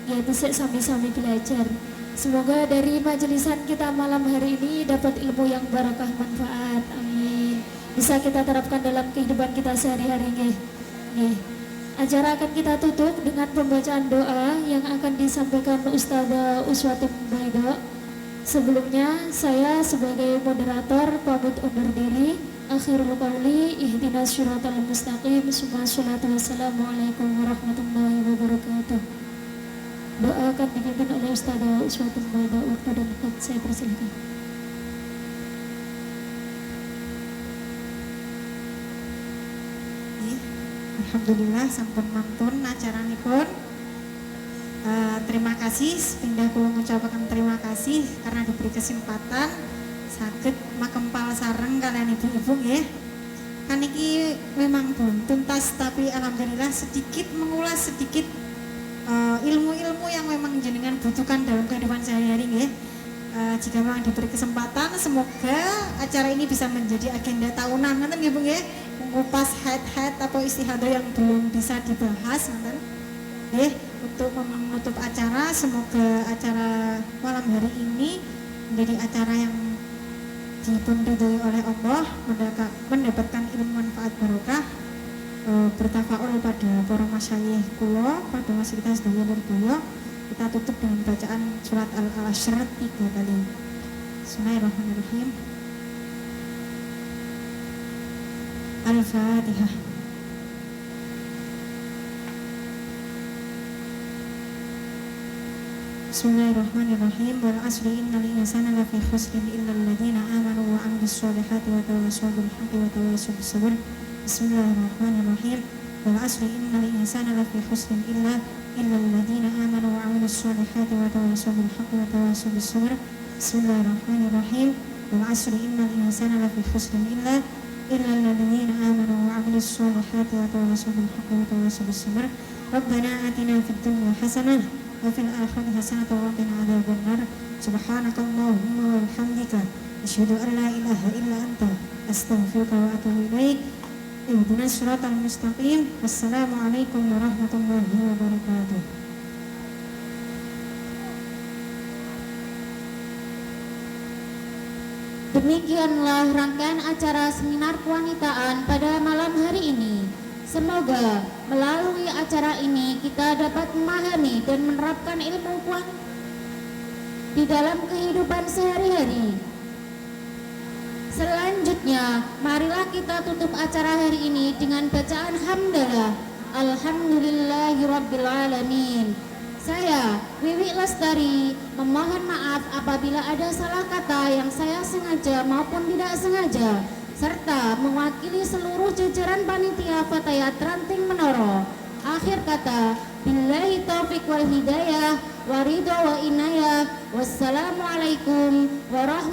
Nggih bisa sami-sami belajar. Semoga dari majelisan kita malam hari ini dapat ilmu yang barakah manfaat. Amin. Bisa kita terapkan dalam kehidupan kita sehari-hari nggih. Nggih. Acara akan kita tutup dengan pembacaan doa yang akan disampaikan Ustazah Uswatun Baida. Sebelumnya saya sebagai moderator pamit undur diri. Akhirul qauli ihdinas syiratal mustaqim. Wassalatu wassalamu alaikum warahmatullahi wabarakatuh. Doa akan dipimpin oleh Ustazah Uswatun Baida. Waktu dan tempat saya persilakan. Alhamdulillah sampun mantun acaranipun. Terima kasih, pindah kula ngucapaken terima kasih karena diberi kesempatan saged makempal sareng kalian ibu-ibu nggih. Kan iki memang belum tuntas tapi alhamdulillah sedikit mengulas sedikit ilmu-ilmu yang memang jenengan butuhkan dalam kehidupan sehari-hari nggih. Jika memang diberi kesempatan semoga acara ini bisa menjadi agenda tahunan nanti nggih Bu nggih. Mengupas head atau istihadah yang belum bisa dibahas nanti nggih. Untuk menutup acara, semoga acara malam hari ini menjadi acara yang diridhoi oleh Allah, mendapatkan ilmu manfaat barokah, bertafaul pada para masyayikh kula, pada masjid kita sedaya nirboyo. Kita tutup dengan bacaan surat Al-Ashr 3 kali. Bismillahirrahmanirrahim. Al-Fatihah. Bismillahirrahmanirrahim. Wal 'asri innal insana lafi khusrin illa alladziina aamanu wa 'amilus shalihati wa tawassaw bil haqqi wa tawassaw bis sabr. Bismillahirrahmanirrahim. Wal 'asri innal insana lafi khusrin illa alladziina aamanu wa 'amilus shalihati wa tawassaw bil haqqi wa tawassaw bis sabr. Bismillahirrahmanirrahim. Wal 'asri innal insana lafi khusrin illa alladziina aamanu wa 'amilus shalihati wa tawassaw bil haqqi wa tawassaw bis sabr. Rabbana atina fid dunya hasanah wa fil akhirati hasanah wa qina adzabannar. Subhanakallahumma wa bihamdika asyhadu an la ilaha illa anta astaghfiruka wa atubu ilaik. Ihdinas siratal mustaqim. Wassalamualaikum warahmatullahi wabarakatuh. Demikianlah rangkaian acara seminar kewanitaan pada malam hari ini. Semoga melalui acara ini kita dapat memahami dan menerapkan ilmu di dalam kehidupan sehari-hari. Selanjutnya, marilah kita tutup acara hari ini dengan bacaan hamdalah. Alhamdulillahirabbil alamin. Saya, Wiwi Lestari, memohon maaf apabila ada salah kata yang saya sengaja maupun tidak sengaja, serta mewakili seluruh jajaran panitia Fatayat Ranting Menoro. Akhir kata, billahi taufiq wal hidayah, wa ridho wa inayah. Wassalamualaikum warahmatullahi